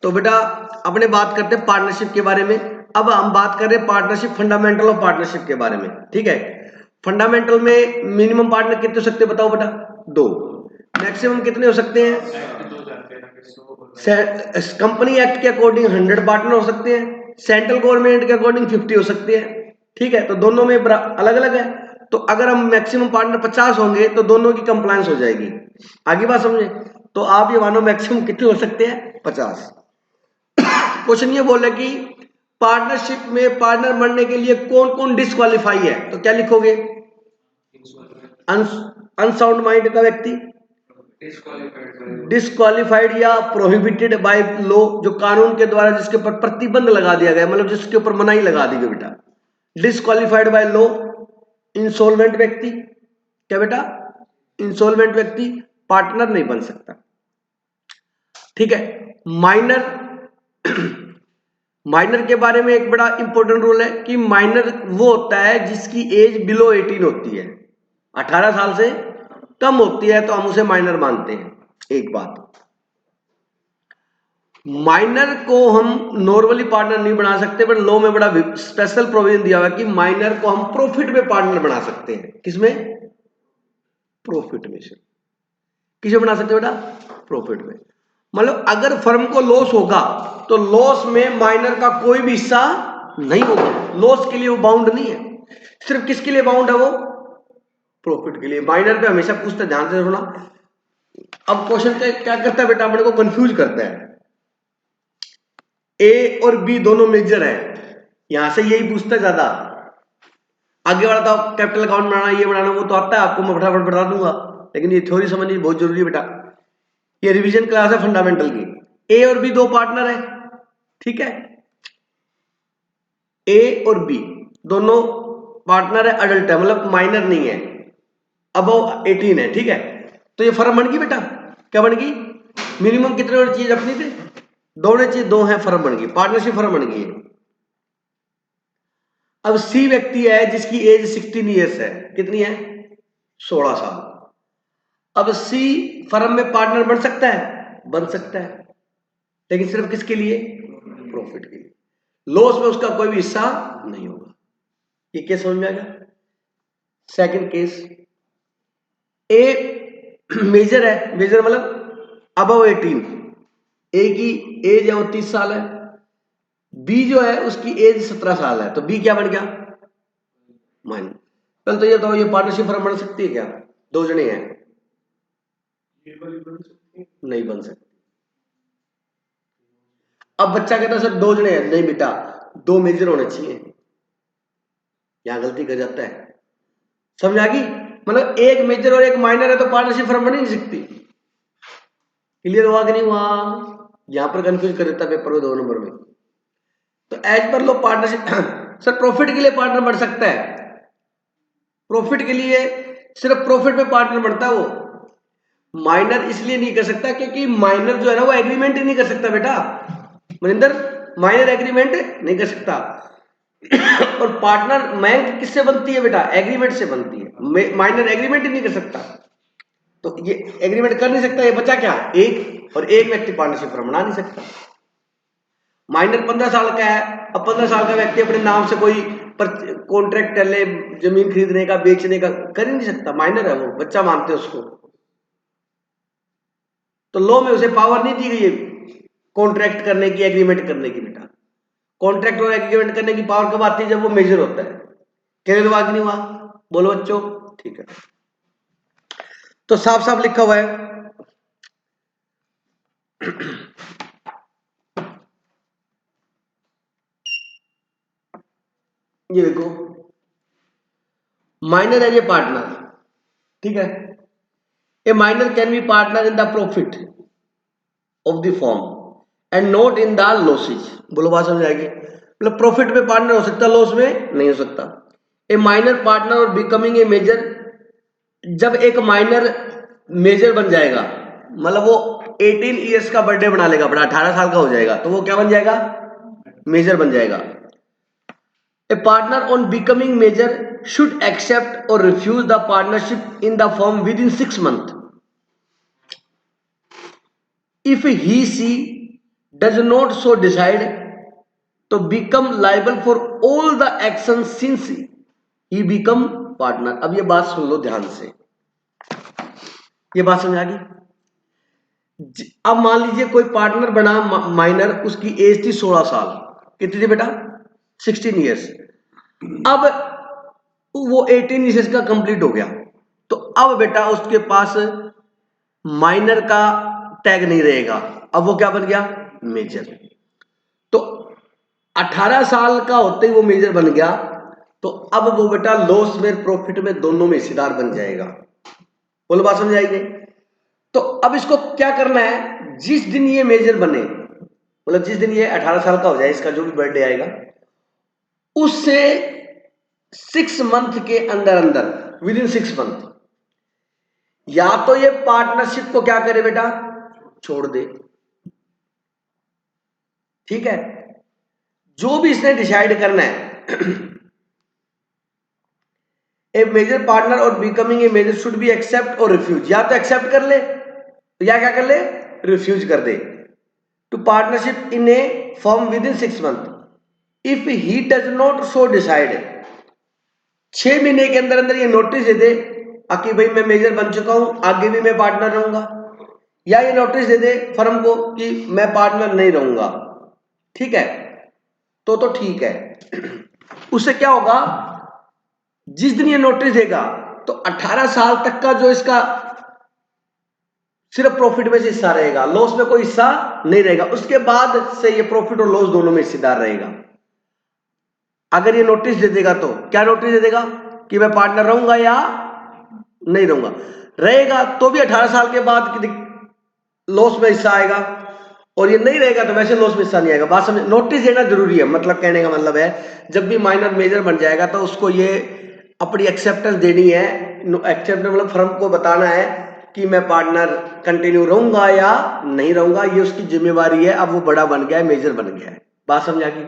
तो बेटा अपने बात करते हैं पार्टनरशिप के बारे में। अब हम बात कर रहे हैं पार्टनरशिप, फंडामेंटल ऑफ पार्टनरशिप के बारे में, ठीक है। फंडामेंटल में मिनिमम पार्टनर कितने हो सकते हैं बताओ बेटा? 2। मैक्सिमम कितने हो सकते हैं? कंपनी एक्ट के अकॉर्डिंग 100 पार्टनर हो सकते हैं, सेंट्रल गवर्नमेंट के अकॉर्डिंग 50 हो सकते हैं, ठीक है। तो दोनों में अलग अलग है। तो अगर हम मैक्सिमम पार्टनर 50 होंगे तो दोनों की कंप्लायंस हो जाएगी। आगे बात समझे? तो आप ये मानो मैक्सिमम कितने हो सकते हैं? 50। क्वेश्चन ये बोले कि पार्टनरशिप में पार्टनर बनने के लिए कौन कौन डिस्क्वालीफाई है, तो क्या लिखोगे? अनसाउंड माइंड का व्यक्ति, डिस्क्वालीफाइड या प्रोहिबिटेड बाय लॉ, जो कानून के द्वारा जिसके ऊपर प्रतिबंध लगा दिया गया, मतलब जिसके ऊपर मनाही लगा दी गई बेटा, डिस्क्वालीफाइड बाय लॉ। इंसॉल्वेंट व्यक्ति, क्या बेटा? इंसॉल्वेंट व्यक्ति पार्टनर नहीं बन सकता, ठीक है। माइनर माइनर के बारे में एक बड़ा इंपॉर्टेंट रूल है कि माइनर वो होता है जिसकी एज बिलो 18 होती है, 18 साल से कम होती है तो हम उसे माइनर मानते हैं। एक बात, माइनर को हम नॉर्मली पार्टनर नहीं बना सकते, बट लॉ में बड़ा स्पेशल प्रोविजन दिया हुआ है कि माइनर को हम प्रॉफिट में पार्टनर बना सकते हैं। किसमें? प्रॉफिट में से। किसे बना सकते हैं बेटा? प्रॉफिट में। मतलब अगर फर्म को लॉस होगा तो लॉस में माइनर का कोई भी हिस्सा नहीं होगा, लॉस के लिए वो बाउंड नहीं है। सिर्फ किसके लिए बाउंड है? वो प्रॉफिट के लिए। माइनर पे हमेशा पूछते, ध्यान से सुना। अब क्वेश्चन क्या करता है बेटा? अपने को कंफ्यूज करता है। ए और बी दोनों मेजर है, यहां से यही पूछता है ज्यादा। आगे वाला तो कैपिटल अकाउंट बनाना, ये बनाना, वो तो आता है आपको, मैं फटाफट बता दूंगा, लेकिन ये थ्योरी समझनी बहुत जरूरी है बेटा। ये रिवीजन क्लास है फंडामेंटल की। ए और बी दो पार्टनर है, ठीक है। ए और बी दोनों पार्टनर है, अडल्ट है, मतलब माइनर नहीं है, अबव 18 है, ठीक है। तो ये फर्म बन गई बेटा। क्या बन गई? मिनिमम कितने होने चाहिए अपनी थे? 2 होने चाहिए, 2 है, फर्म बन गई, पार्टनरशिप फर्म बन गई है। अब सी व्यक्ति है जिसकी एज 16 ईयर्स है, कितनी है? 16 साल। अब सी फर्म में पार्टनर बन सकता है? बन सकता है, लेकिन सिर्फ किसके लिए? प्रॉफिट के लिए। लॉस में उसका कोई भी हिस्सा नहीं होगा। ये केस समझ में आ गया? सेकंड केस, ए मेजर है, मेजर मतलब अबव 18, ए की एज है वो 30 साल है, बी जो है उसकी एज 17 साल है, तो बी क्या बन गया? माइनर। कल तो ये बताओ, ये पार्टनरशिप फर्म बन सकती है क्या? 2 जने हैं, नहीं बन सकती। अब बच्चा कहता है सर 2 जने हैं, नहीं बेटा, 2 मेजर होने चाहिए, यहां गलती कर जाता है। समझ आ गई? मतलब एक मेजर और एक माइनर है तो पार्टनरशिप फर्म बन ही नहीं सकती। क्लियर हुआ कि नहीं हुआ? यहां पर कंफ्यूज कर देता पेपर में 2 नंबर में। तो एज पर लो पार्टनरशिप सर प्रॉफिट के लिए पार्टनर बन सकता है, प्रॉफिट के लिए सिर्फ प्रॉफिट में पार्टनर बनता है वो। माइनर इसलिए नहीं कर सकता क्योंकि माइनर जो है ना वो एग्रीमेंट ही नहीं कर सकता बेटा। मनिंदर, माइनर एग्रीमेंट नहीं कर सकता। और पार्टनर बैंक किससे बनती है बेटा? एग्रीमेंट से बनती है। माइनर एग्रीमेंट ही नहीं कर सकता, तो ये एग्रीमेंट कर नहीं सकता। ये बचा क्या? एक, और एक व्यक्ति पार्टनरशिप फर्म बना नहीं सकता। माइनर 15 साल का है, अब 15 साल का व्यक्ति अपने नाम से कोई कॉन्ट्रैक्ट कर ले, जमीन खरीदने का, बेचने का, कर ही नहीं सकता। माइनर है वो, बच्चा मानते हैं उसको। तो लॉ में उसे पावर नहीं दी गई है कॉन्ट्रैक्ट करने की, एग्रीमेंट करने की बेटा। कॉन्ट्रैक्ट और एग्रीमेंट करने की पावर कब आती है? जब वो मेजर होता है। क्लियर हुआ कि नहीं हुआ? बोलो बच्चों, ठीक है। तो साफ साफ लिखा हुआ है ये देखो, माइनर एज ए पार्टनर, ठीक है। ए minor can be partner in the profit of the form and not in the losses. बोलो, बात समझ आएगी? मतलब प्रॉफिट में पार्टनर हो सकता, लॉस में नहीं हो सकता। ए माइनर पार्टनर और बिकमिंग ए मेजर, जब एक माइनर मेजर बन जाएगा, मतलब वो 18 ईयर्स का बर्थडे बना लेगा, बड़ा 18 साल का हो जाएगा, तो वो क्या बन जाएगा? मेजर बन जाएगा। A partner on becoming major should accept or refuse the partnership in the firm within 6 months. If he/she does not so decide to become liable for all the action since he become partner. अब ये बात सुन लो ध्यान से, ये बात समझ आ गई? अब मान लीजिए कोई पार्टनर बना माइनर, उसकी एज थी 16 साल। कितनी थी बेटा? 16 ईयर्स। अब वो 18 ईयर्स का कंप्लीट हो गया, तो अब बेटा उसके पास माइनर का टैग नहीं रहेगा, अब वो क्या बन गया? मेजर। तो 18 साल का होते ही वो मेजर बन गया, तो अब वो बेटा लॉस में प्रॉफिट में दोनों में हिस्सेदार बन जाएगा। बोलो बात समझ आएगी? तो अब इसको क्या करना है, जिस दिन ये मेजर बने, मतलब जिस दिन ये 18 साल का हो जाए, इसका जो भी बर्थडे आएगा, उससे 6 मंथ के अंदर अंदर, विद इन 6 मंथ, या तो ये पार्टनरशिप को क्या करे बेटा? छोड़ दे। ठीक है, जो भी इसने डिसाइड करना है। ए मेजर पार्टनर और becoming a major should be accept और रिफ्यूज, या तो एक्सेप्ट कर ले या क्या कर ले? रिफ्यूज कर दे। To partnership in a firm within 6 month, if he does not so decide, 6 महीने के अंदर अंदर ये नोटिस दे दे कि भाई मैं मेजर बन चुका हूं, आगे भी मैं पार्टनर रहूंगा, या ये नोटिस दे दे फर्म को कि मैं पार्टनर नहीं रहूंगा। ठीक है, तो ठीक है। उससे क्या होगा, जिस दिन ये नोटिस देगा तो 18 साल तक का जो इसका सिर्फ प्रॉफिट में से हिस्सा रहेगा, लॉस में कोई हिस्सा नहीं रहेगा। उसके बाद से ये प्रॉफिट और लॉस दोनों में हिस्सेदार रहेगा। अगर ये नोटिस दे देगा तो क्या नोटिस दे देगा कि मैं पार्टनर रहूंगा या नहीं रहूंगा। रहेगा तो भी 18 साल के बाद लॉस में हिस्सा आएगा, और ये नहीं रहेगा तो वैसे लॉस में हिस्सा नहीं आएगा। बात समझ? नोटिस देना जरूरी है, मतलब कहने का मतलब है जब भी माइनर मेजर बन जाएगा तो उसको ये अपनी एक्सेप्टेंस देनी है, एक्सेप्टेंस मतलब फर्म को बताना है कि मैं पार्टनर कंटिन्यू रहूंगा या नहीं रहूंगा, ये उसकी जिम्मेवारी है। अब वो बड़ा बन गया है, मेजर बन गया है। बात समझ आ गई?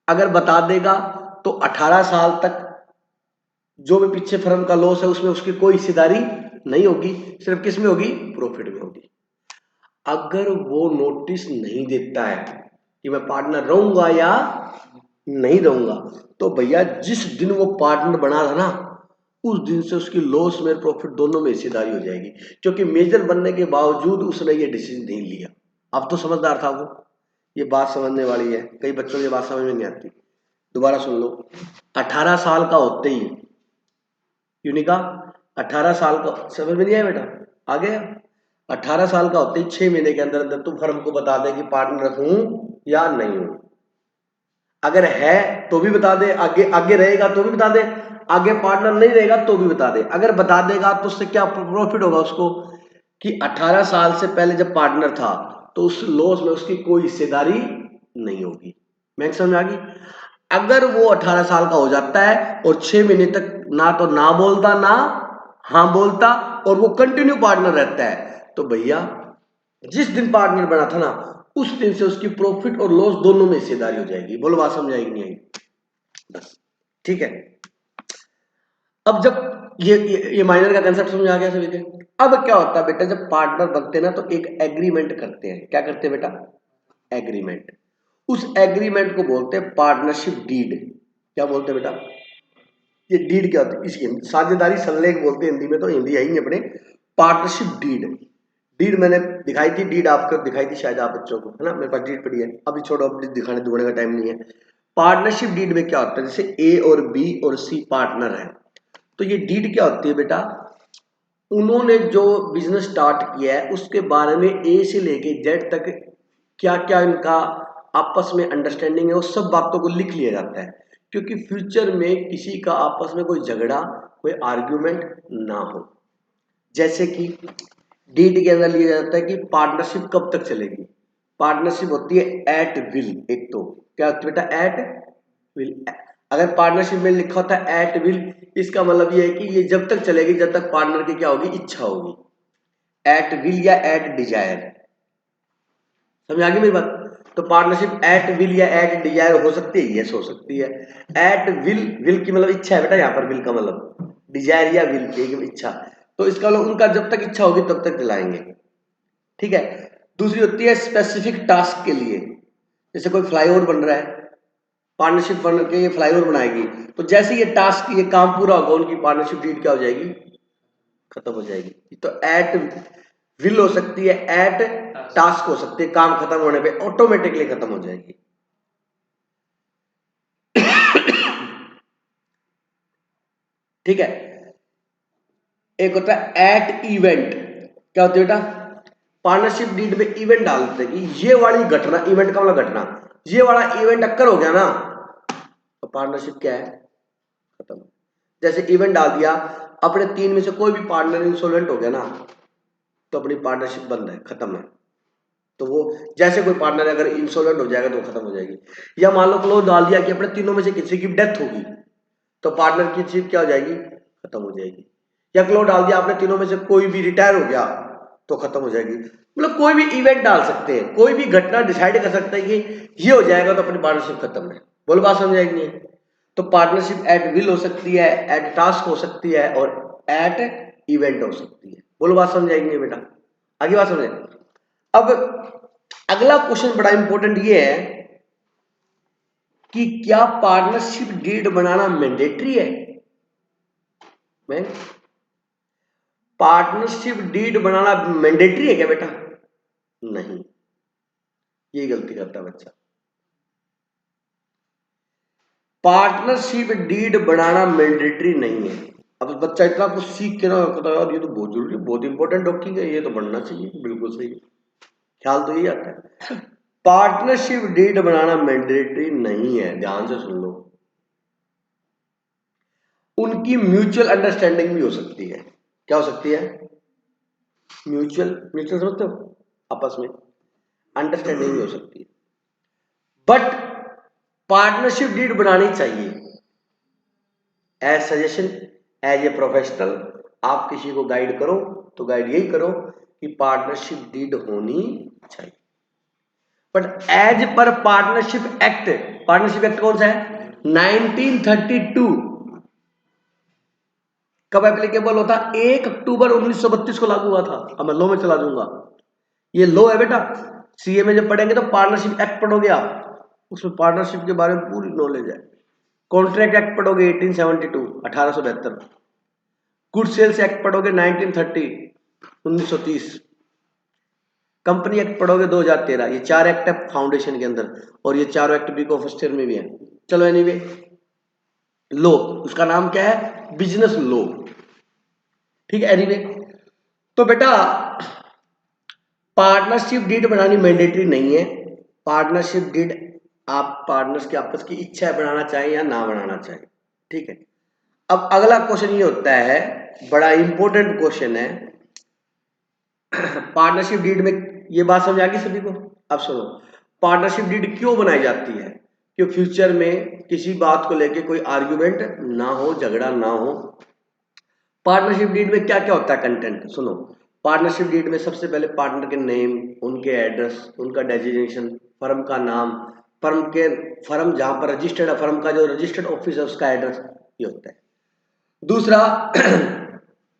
अगर बता देगा तो 18 साल तक जो भी पीछे फर्म का लॉस है उसमें उसकी कोई हिस्सेदारी नहीं होगी, सिर्फ किस में होगी? प्रॉफिट में होगी। अगर वो नोटिस नहीं देता है कि मैं पार्टनर रहूंगा या नहीं रहूंगा, तो भैया जिस दिन वो पार्टनर बना था ना, उस दिन से उसकी लॉस में प्रॉफिट दोनों में हिस्सेदारी हो जाएगी, क्योंकि मेजर बनने के बावजूद उसने ये डिसीजन नहीं लिया। अब तो समझदार था वो। ये बात समझने वाली है, कई बच्चों को ये बात समझ में नहीं आती। दोबारा सुन लो, 18 साल का होते ही, यूनिका 18 साल का, समझ में नहीं आया बेटा? आ गया? 18 साल का होते ही 6 महीने के अंदर अंदर तू फर्म को बता दे कि पार्टनर हूं या नहीं हूं। अगर है तो भी बता दे, आगे आगे रहेगा तो भी बता दे, आगे पार्टनर नहीं रहेगा तो भी बता दे। अगर बता देगा तो उससे क्या प्रॉफिट होगा उसको, कि 18 साल से पहले जब पार्टनर था तो उस लॉस में उसकी कोई हिस्सेदारी नहीं होगी। मैं समझ आ गई? अगर वो 18 साल का हो जाता है और 6 महीने तक ना तो ना बोलता ना हाँ बोलता, और वो कंटिन्यू पार्टनर रहता है, तो भैया जिस दिन पार्टनर बना था ना, उस दिन से उसकी प्रॉफिट और लॉस दोनों में हिस्सेदारी हो जाएगी। बोलो बात समझ आएगी नहीं आएगी? बस ठीक है। अब जब ये माइनर का कंसेप्ट समझ आ गया सभी के। अब क्या होता है बेटा, जब पार्टनर बनते हैं ना तो एक एग्रीमेंट करते हैं। क्या करते हैं बेटा? एग्रीमेंट। उस एग्रीमेंट को बोलते हैं पार्टनरशिप डीड। क्या बोलते हैं बेटा? ये डीड क्या होती है? इसकी साझेदारी संलेख बोलते हैं हिंदी में, तो हिंदी है ही अपने। पार्टनरशिप डीड, डीड मैंने दिखाई थी, डीड आपको दिखाई थी शायद आप बच्चों को, है ना? मेरे पास डीड पड़ी है, अभी छोड़ो, अभी दिखाने दुखाने का टाइम नहीं है। पार्टनरशिप डीड में क्या होता है, जैसे ए और बी और सी पार्टनर है, तो ये डीड क्या होती है बेटा? उन्होंने जो बिजनेस स्टार्ट किया है उसके बारे में ए से लेके जेड तक क्या क्या इनका आपस में अंडरस्टैंडिंग है, वो सब बातों को लिख लिया जाता है, क्योंकि फ्यूचर में किसी का आपस में कोई झगड़ा, कोई आर्ग्यूमेंट ना हो। जैसे कि डीड के अंदर लिया जाता है कि पार्टनरशिप कब तक चलेगी। पार्टनरशिप होती है एट विल। एक तो क्या होती है बेटा? Eight will. अगर पार्टनरशिप में लिखा होता है एट विल, इसका मतलब ये है कि ये जब तक चलेगी जब तक पार्टनर की क्या होगी? इच्छा होगी। एट विल या एट डिजायर। समझ आ गई मेरी बात? तो पार्टनरशिप एट विल या एट डिजायर हो सकती है, यस हो सकती है। एट विल, विल की मतलब इच्छा है बेटा, यहाँ पर विल का मतलब डिजायर या विल की इच्छा। तो इसका मतलब उनका जब तक इच्छा होगी तब तक चलाएंगे। ठीक है, दूसरी होती है स्पेसिफिक टास्क के लिए, जैसे कोई फ्लाईओवर बन रहा है, पार्टनरशिप बन के ये फ्लाईओवर बनाएगी, तो जैसे ये टास्क ये काम पूरा होगा उनकी पार्टनरशिप डीड क्या हो जाएगी, खत्म हो जाएगी। तो एट विल हो सकती है, एट टास्क हो सकती है, काम खत्म होने पे ऑटोमेटिकली खत्म हो जाएगी। ठीक है। एक होता है एट इवेंट, क्या होती है बेटा, पार्टनरशिप डीड में इवेंट डालते हैं कि ये वाली घटना, इवेंट का मतलब घटना, ये वाला इवेंट अक्कर हो गया ना तो पार्टनरशिप क्या है, खत्म। जैसे इवेंट डाल दिया, अपने 3 में से कोई भी पार्टनर इंसॉल्वेंट हो गया ना तो अपनी पार्टनरशिप बंद है, खत्म है। तो वो जैसे कोई पार्टनर अगर इंसॉल्वेंट हो जाएगा तो खत्म हो जाएगी। या मान लो क्लोज डाल दिया कि अपने तीनों में से किसी की डेथ होगी तो पार्टनर की शिप क्या हो जाएगी, खत्म हो जाएगी। या क्लोज डाल दिया आपने तीनों में से कोई भी रिटायर हो गया तो खत्म हो जाएगी। मतलब कोई भी इवेंट डाल सकते हैं, कोई भी घटना डिसाइड कर सकते हैं कि ये हो जाएगा तो अपनी पार्टनरशिप खत्म है। बोलो बात समझ आएगी नहीं? तो पार्टनरशिप एट विल हो सकती है, एट टास्क हो सकती है और एट इवेंट हो सकती है। बोलो बात समझ आएगी नहीं बेटा? आगे बात समझे। अब अगला क्वेश्चन बड़ा इंपॉर्टेंट ये है कि क्या पार्टनरशिप डीड बनाना मैंडेटरी है? मैं पार्टनरशिप डीड बनाना मैंडेटरी है क्या बेटा? नहीं, ये गलती करता है बच्चा। पार्टनरशिप डीड बनाना मैंडेटरी नहीं है। अब बच्चा इतना कुछ सीख के ना कहता है यार ये तो बहुत जरूरी, बहुत इंपॉर्टेंट डॉक्यूमेंट है, ये तो बनना चाहिए। बिल्कुल सही, ख्याल तो यही आता है। पार्टनरशिप डीड बनाना मैंडेटरी नहीं है, ध्यान से सुन लो। उनकी म्यूचुअल अंडरस्टैंडिंग भी हो सकती है। क्या हो सकती है? म्यूचुअल, म्यूचुअल समझते हो, आपस में अंडरस्टैंडिंग भी हो सकती है। बट पार्टनरशिप डीड बनानी चाहिए। As suggestion, as a professional आप किसी को गाइड करो तो गाइड यही करो कि पार्टनरशिप डीड होनी चाहिए। But as per partnership act, partnership act कौन सा है? 1932। कब एप्लीकेबल होता? 1 अक्टूबर 1932 को लागू हुआ था। अब मैं लो में चला दूंगा, ये लो है बेटा। सीए में जब पढ़ेंगे तो पार्टनरशिप एक्ट पढ़ोगे आप, उसमें पार्टनरशिप के बारे में पूरी नॉलेज है। कॉन्ट्रैक्ट एक्ट पढ़ोगे 1872, 1872। गुड सेल्स एक्ट पढ़ोगे 1930, 1930। कंपनी एक्ट पढ़ोगे 2013। ये 4 एक्ट है फाउंडेशन के अंदर और ये चारों एक्ट बी को फर्स्ट ईयर में भी है। चलो एनीवे, लो उसका नाम क्या है? बिजनेस लो। ठीक है एनीवे, तो बेटा पार्टनरशिप डीड बनानी मैंडेटरी नहीं है। पार्टनरशिप डीड आप पार्टनर्स की आपस की इच्छा है बनाना चाहें या ना बनाना चाहें। ठीक है। अब अगला क्वेश्चन ये होता है, बड़ा इंपॉर्टेंट क्वेश्चन है पार्टनरशिप डीड में। ये बात समझ आ गई सभी को? अब सुनो, पार्टनरशिप डीड क्यों बनाई जाती है? कि फ्यूचर में किसी बात को लेके कोई आर्ग्यूमेंट ना हो, झगड़ा ना हो। पार्टनरशिप डीड में क्या क्या होता है कंटेंट सुनो। पार्टनरशिप डीड में सबसे पहले पार्टनर के नेम, उनके एड्रेस, उनका डेजिग्नेशन, फर्म का नाम, फर्म जहां पर रजिस्टर्ड है, फर्म का जो रजिस्टर्ड ऑफिस है उसका एड्रेस, ये होता है। दूसरा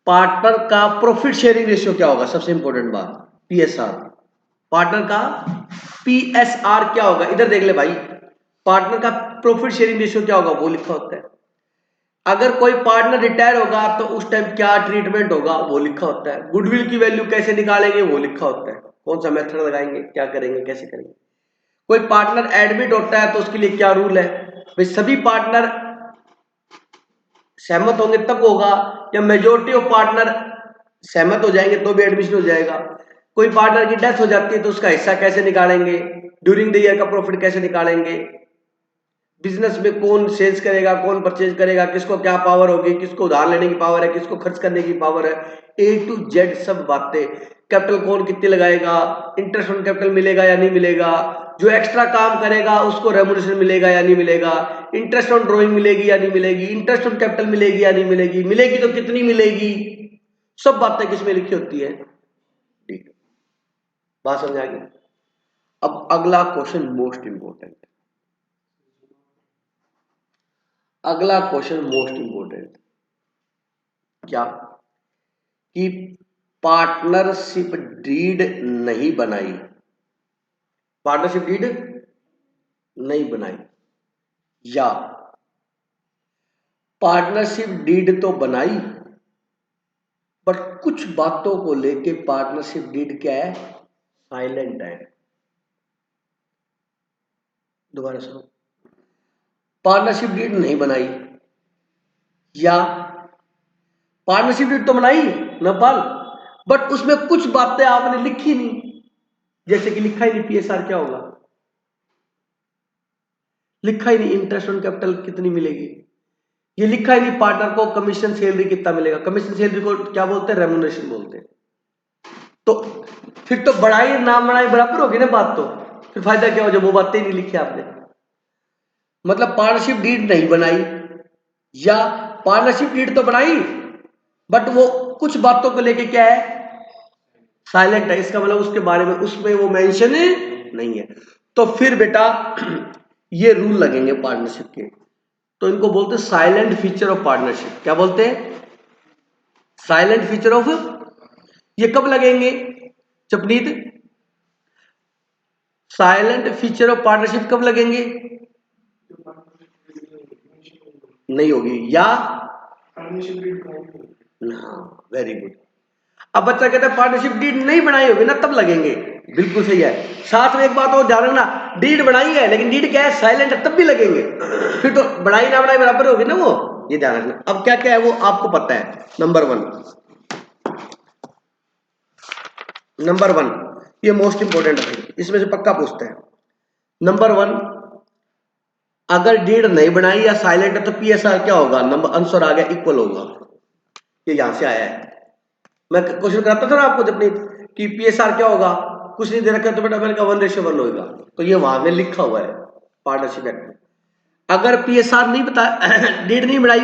पार्टनर का प्रॉफिट शेयरिंग रेशियो क्या होगा? सबसे इंपॉर्टेंट बात, पीएसआर। पार्टनर का पीएसआर क्या होगा? इधर देख ले भाई, पार्टनर का प्रॉफिट शेयरिंग रेशियो क्या होगा वो लिखा होता है। अगर कोई पार्टनर रिटायर होगा तो उस टाइम क्या ट्रीटमेंट होगा वो लिखा होता है। गुडविल की वैल्यू कैसे निकालेंगे वो लिखा होता है। कौन सा मेथड लगाएंगे, क्या करेंगे, कैसे करेंगे। कोई पार्टनर एडमिट होता है तो उसके लिए क्या रूल है भाई? सभी पार्टनर सहमत होंगे तब होगा, या मेजोरिटी ऑफ पार्टनर सहमत हो जाएंगे तो भी एडमिशन हो जाएगा। कोई पार्टनर की डेथ हो जाती है तो उसका हिस्सा कैसे निकालेंगे, ड्यूरिंग द ईयर का प्रॉफिट कैसे निकालेंगे, बिजनेस में कौन सेल्स करेगा, कौन परचेज करेगा, किसको क्या पावर होगी, किसको उधार लेने की पावर है, किसको खर्च करने की पावर है, ए टू जेड सब बातें। कैपिटल कौन कितनी लगाएगा, इंटरेस्ट ऑन कैपिटल मिलेगा या नहीं मिलेगा, जो एक्स्ट्रा काम करेगा उसको रेम्युनरेशन मिलेगा या नहीं मिलेगा, इंटरेस्ट ऑन ड्रॉइंग मिलेगी या नहीं मिलेगी, इंटरेस्ट ऑन कैपिटल मिलेगी या नहीं मिलेगी, मिलेगी तो कितनी मिलेगी, सब बातें किसमें लिखी होती है? ठीक, बात समझ आ गई। अब अगला क्वेश्चन मोस्ट इंपोर्टेंट, अगला क्वेश्चन मोस्ट इंपोर्टेंट क्या कि पार्टनरशिप डीड नहीं बनाई, पार्टनरशिप डीड नहीं बनाई, या पार्टनरशिप डीड तो बनाई बट कुछ बातों को लेके पार्टनरशिप डीड क्या है, साइलेंट है। दोबारा सुनो, पार्टनरशिप डीड नहीं बनाई या पार्टनरशिप डीड तो बनाई नेपाल, बट उसमें कुछ बातें आपने लिखी नहीं, जैसे कि लिखा ही नहीं पीएसआर क्या होगा, लिखा ही नहीं इंटरेस्ट ऑन कैपिटल कितनी मिलेगी, ये लिखा ही नहीं पार्टनर को कमीशन सैलरी कितना मिलेगा, कमीशन सैलरी को क्या बोलते हैं, रेम्यूनरेशन बोलते हैं। तो फिर तो बढ़ाई ना बढ़ाई बराबर होगी ना बात, तो फिर फायदा क्या हो जब वो बातें ही नहीं लिखी आपने। मतलब पार्टनरशिप डीड नहीं बनाई या पार्टनरशिप डीड तो बनाई बट वो कुछ बातों को लेके क्या है, साइलेंट है, इसका मतलब उसके बारे में उसमें वो मेंशन नहीं है। तो फिर बेटा ये रूल लगेंगे पार्टनरशिप के, तो इनको बोलते हैं साइलेंट फीचर ऑफ पार्टनरशिप। क्या बोलते हैं, साइलेंट फीचर ऑफ। ये कब लगेंगे चपनीत, साइलेंट फीचर ऑफ पार्टनरशिप कब लगेंगे, नहीं होगी या, हाँ वेरी गुड। अब बच्चा कहता है पार्टनरशिप डीड नहीं बनाई होगी ना तब लगेंगे, बिल्कुल सही है। साथ में एक बात और ध्यान रखना, डीड बनाई है लेकिन डीड क्या है, साइलेंट है, तब भी लगेंगे, फिर तो बनाई ना बनाई बराबर होगी ना वो, ये ध्यान रखना। अब क्या क्या है वो आपको पता है। नंबर वन, ये मोस्ट इंपोर्टेंट है, इसमें से पक्का पूछते हैं। नंबर 1, अगर डीड नहीं बनाई या साइलेंट है तो पीएसआर क्या होगा, नंबर आंसर आ गया इक्वल होगा, ये यहां से आया है। मैं क्वेश्चन कराता था ना आपको जब कि पीएसआर क्या होगा, कुछ नहीं दे रखा तो बेटा मैंने कहा 1:1 होगा, तो ये वहां में लिखा हुआ है पार्टनरशिप एक्ट में। अगर पीएसआर नहीं बता डीड नहीं बनाई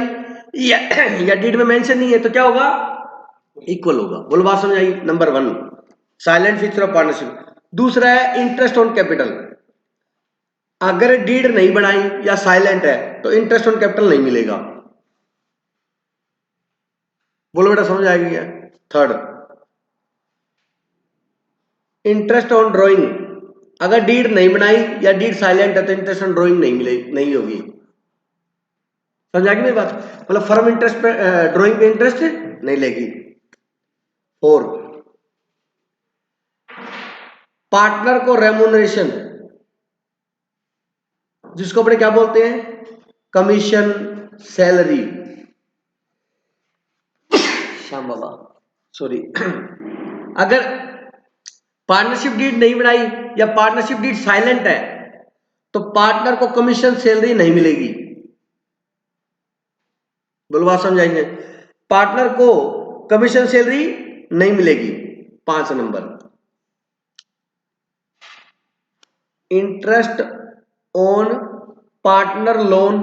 या डीड में मेंशन नहीं है तो क्या होगा, इक्वल होगा। बोलो बात समझ आई। Number 1 silent feature of partnership. दूसरा है इंटरेस्ट ऑन कैपिटल, अगर डीड नहीं बनाई या साइलेंट है तो इंटरेस्ट ऑन कैपिटल नहीं मिलेगा। बोलो बेटा समझ आएगी क्या। थर्ड, इंटरेस्ट ऑन ड्राइंग, अगर डीड नहीं बनाई या डीड साइलेंट है तो इंटरेस्ट ऑन ड्राइंग नहीं मिलेगी, नहीं होगी। समझ आ गई मेरी बात, मतलब फर्म इंटरेस्ट पे ड्राइंग पे इंटरेस्ट नहीं लेगी। 4, पार्टनर को रेम्यूनरेशन, जिसको अपने क्या बोलते हैं, कमीशन सैलरी, श्याम बाबा सॉरी अगर पार्टनरशिप डीड नहीं बनाई या पार्टनरशिप डीड साइलेंट है तो पार्टनर को कमीशन सैलरी नहीं मिलेगी। बोलो बात समझाएंगे, पार्टनर को कमीशन सैलरी नहीं मिलेगी। 5 number, interest on partner loan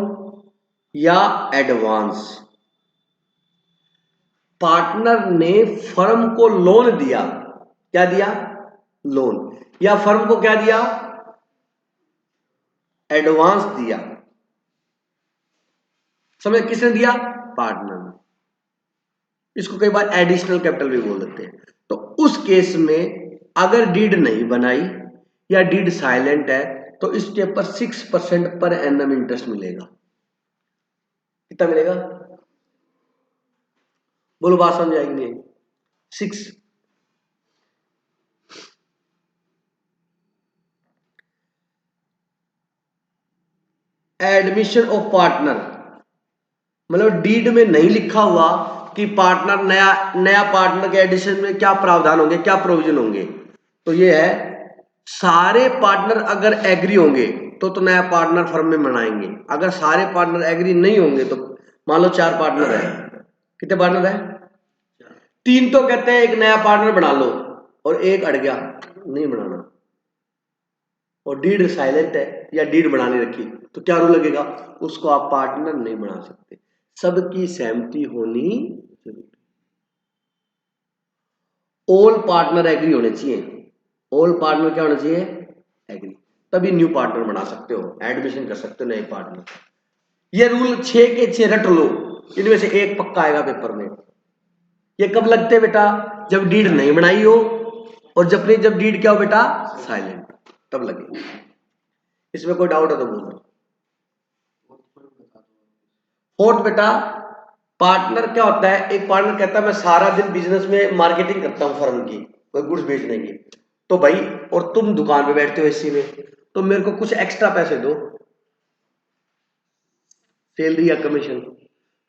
या एडवांस, पार्टनर ने फर्म को लोन दिया, क्या दिया, लोन, या फर्म को क्या दिया, एडवांस दिया। समझ, किसने दिया, पार्टनर ने। इसको कई बार एडिशनल कैपिटल भी बोल देते हैं। तो उस केस में अगर डीड नहीं बनाई या डीड साइलेंट है तो इसके ऊपर 6% पर एनम इंटरेस्ट मिलेगा। कितना मिलेगा, बोलो बात समझ आएगी नहीं। 6। एडमिशन ऑफ पार्टनर, मतलब डीड में नहीं लिखा हुआ कि पार्टनर नया पार्टनर के एडिशन में क्या प्रावधान होंगे, क्या प्रोविजन होंगे। तो ये है, सारे पार्टनर अगर एग्री होंगे तो नया पार्टनर फर्म में बनाएंगे। अगर सारे पार्टनर एग्री नहीं होंगे तो मान लो 4 पार्टनर है, कितने पार्टनर है, 3 तो कहते हैं एक नया पार्टनर बना लो और एक अड़ गया नहीं बनाना, और डीड साइलेंट है या डीड बनाने रखी तो क्या रूल लगेगा, उसको आप पार्टनर नहीं बना सकते। सबकी सहमति होनी जरूरी, ऑल पार्टनर एग्री होने चाहिए। ऑल पार्टनर क्या होना चाहिए, एग्री, तभी न्यू पार्टनर बना सकते हो, एडमिशन कर सकते हो नए पार्टनर। ये रूल 6 के 6 रट लो, इनमें से एक पक्का आएगा पेपर में। ये कब लगते हैं बेटा, जब डीड नहीं बनाई हो, और जब डीड क्या हो बेटा, साइलेंट, तब लगे। इसमें कोई डाउट है तो बोलो। फोर्थ बेटा, पार्टनर क्या होता है, एक पार्टनर कहता है मैं सारा दिन बिजनेस में मार्केटिंग करता हूं फर्म की, कोई गुड्स बेचने की, तो भाई और तुम दुकान पे बैठते हो एसी में, तो मेरे को कुछ एक्स्ट्रा पैसे दो, सैलरी या कमीशन।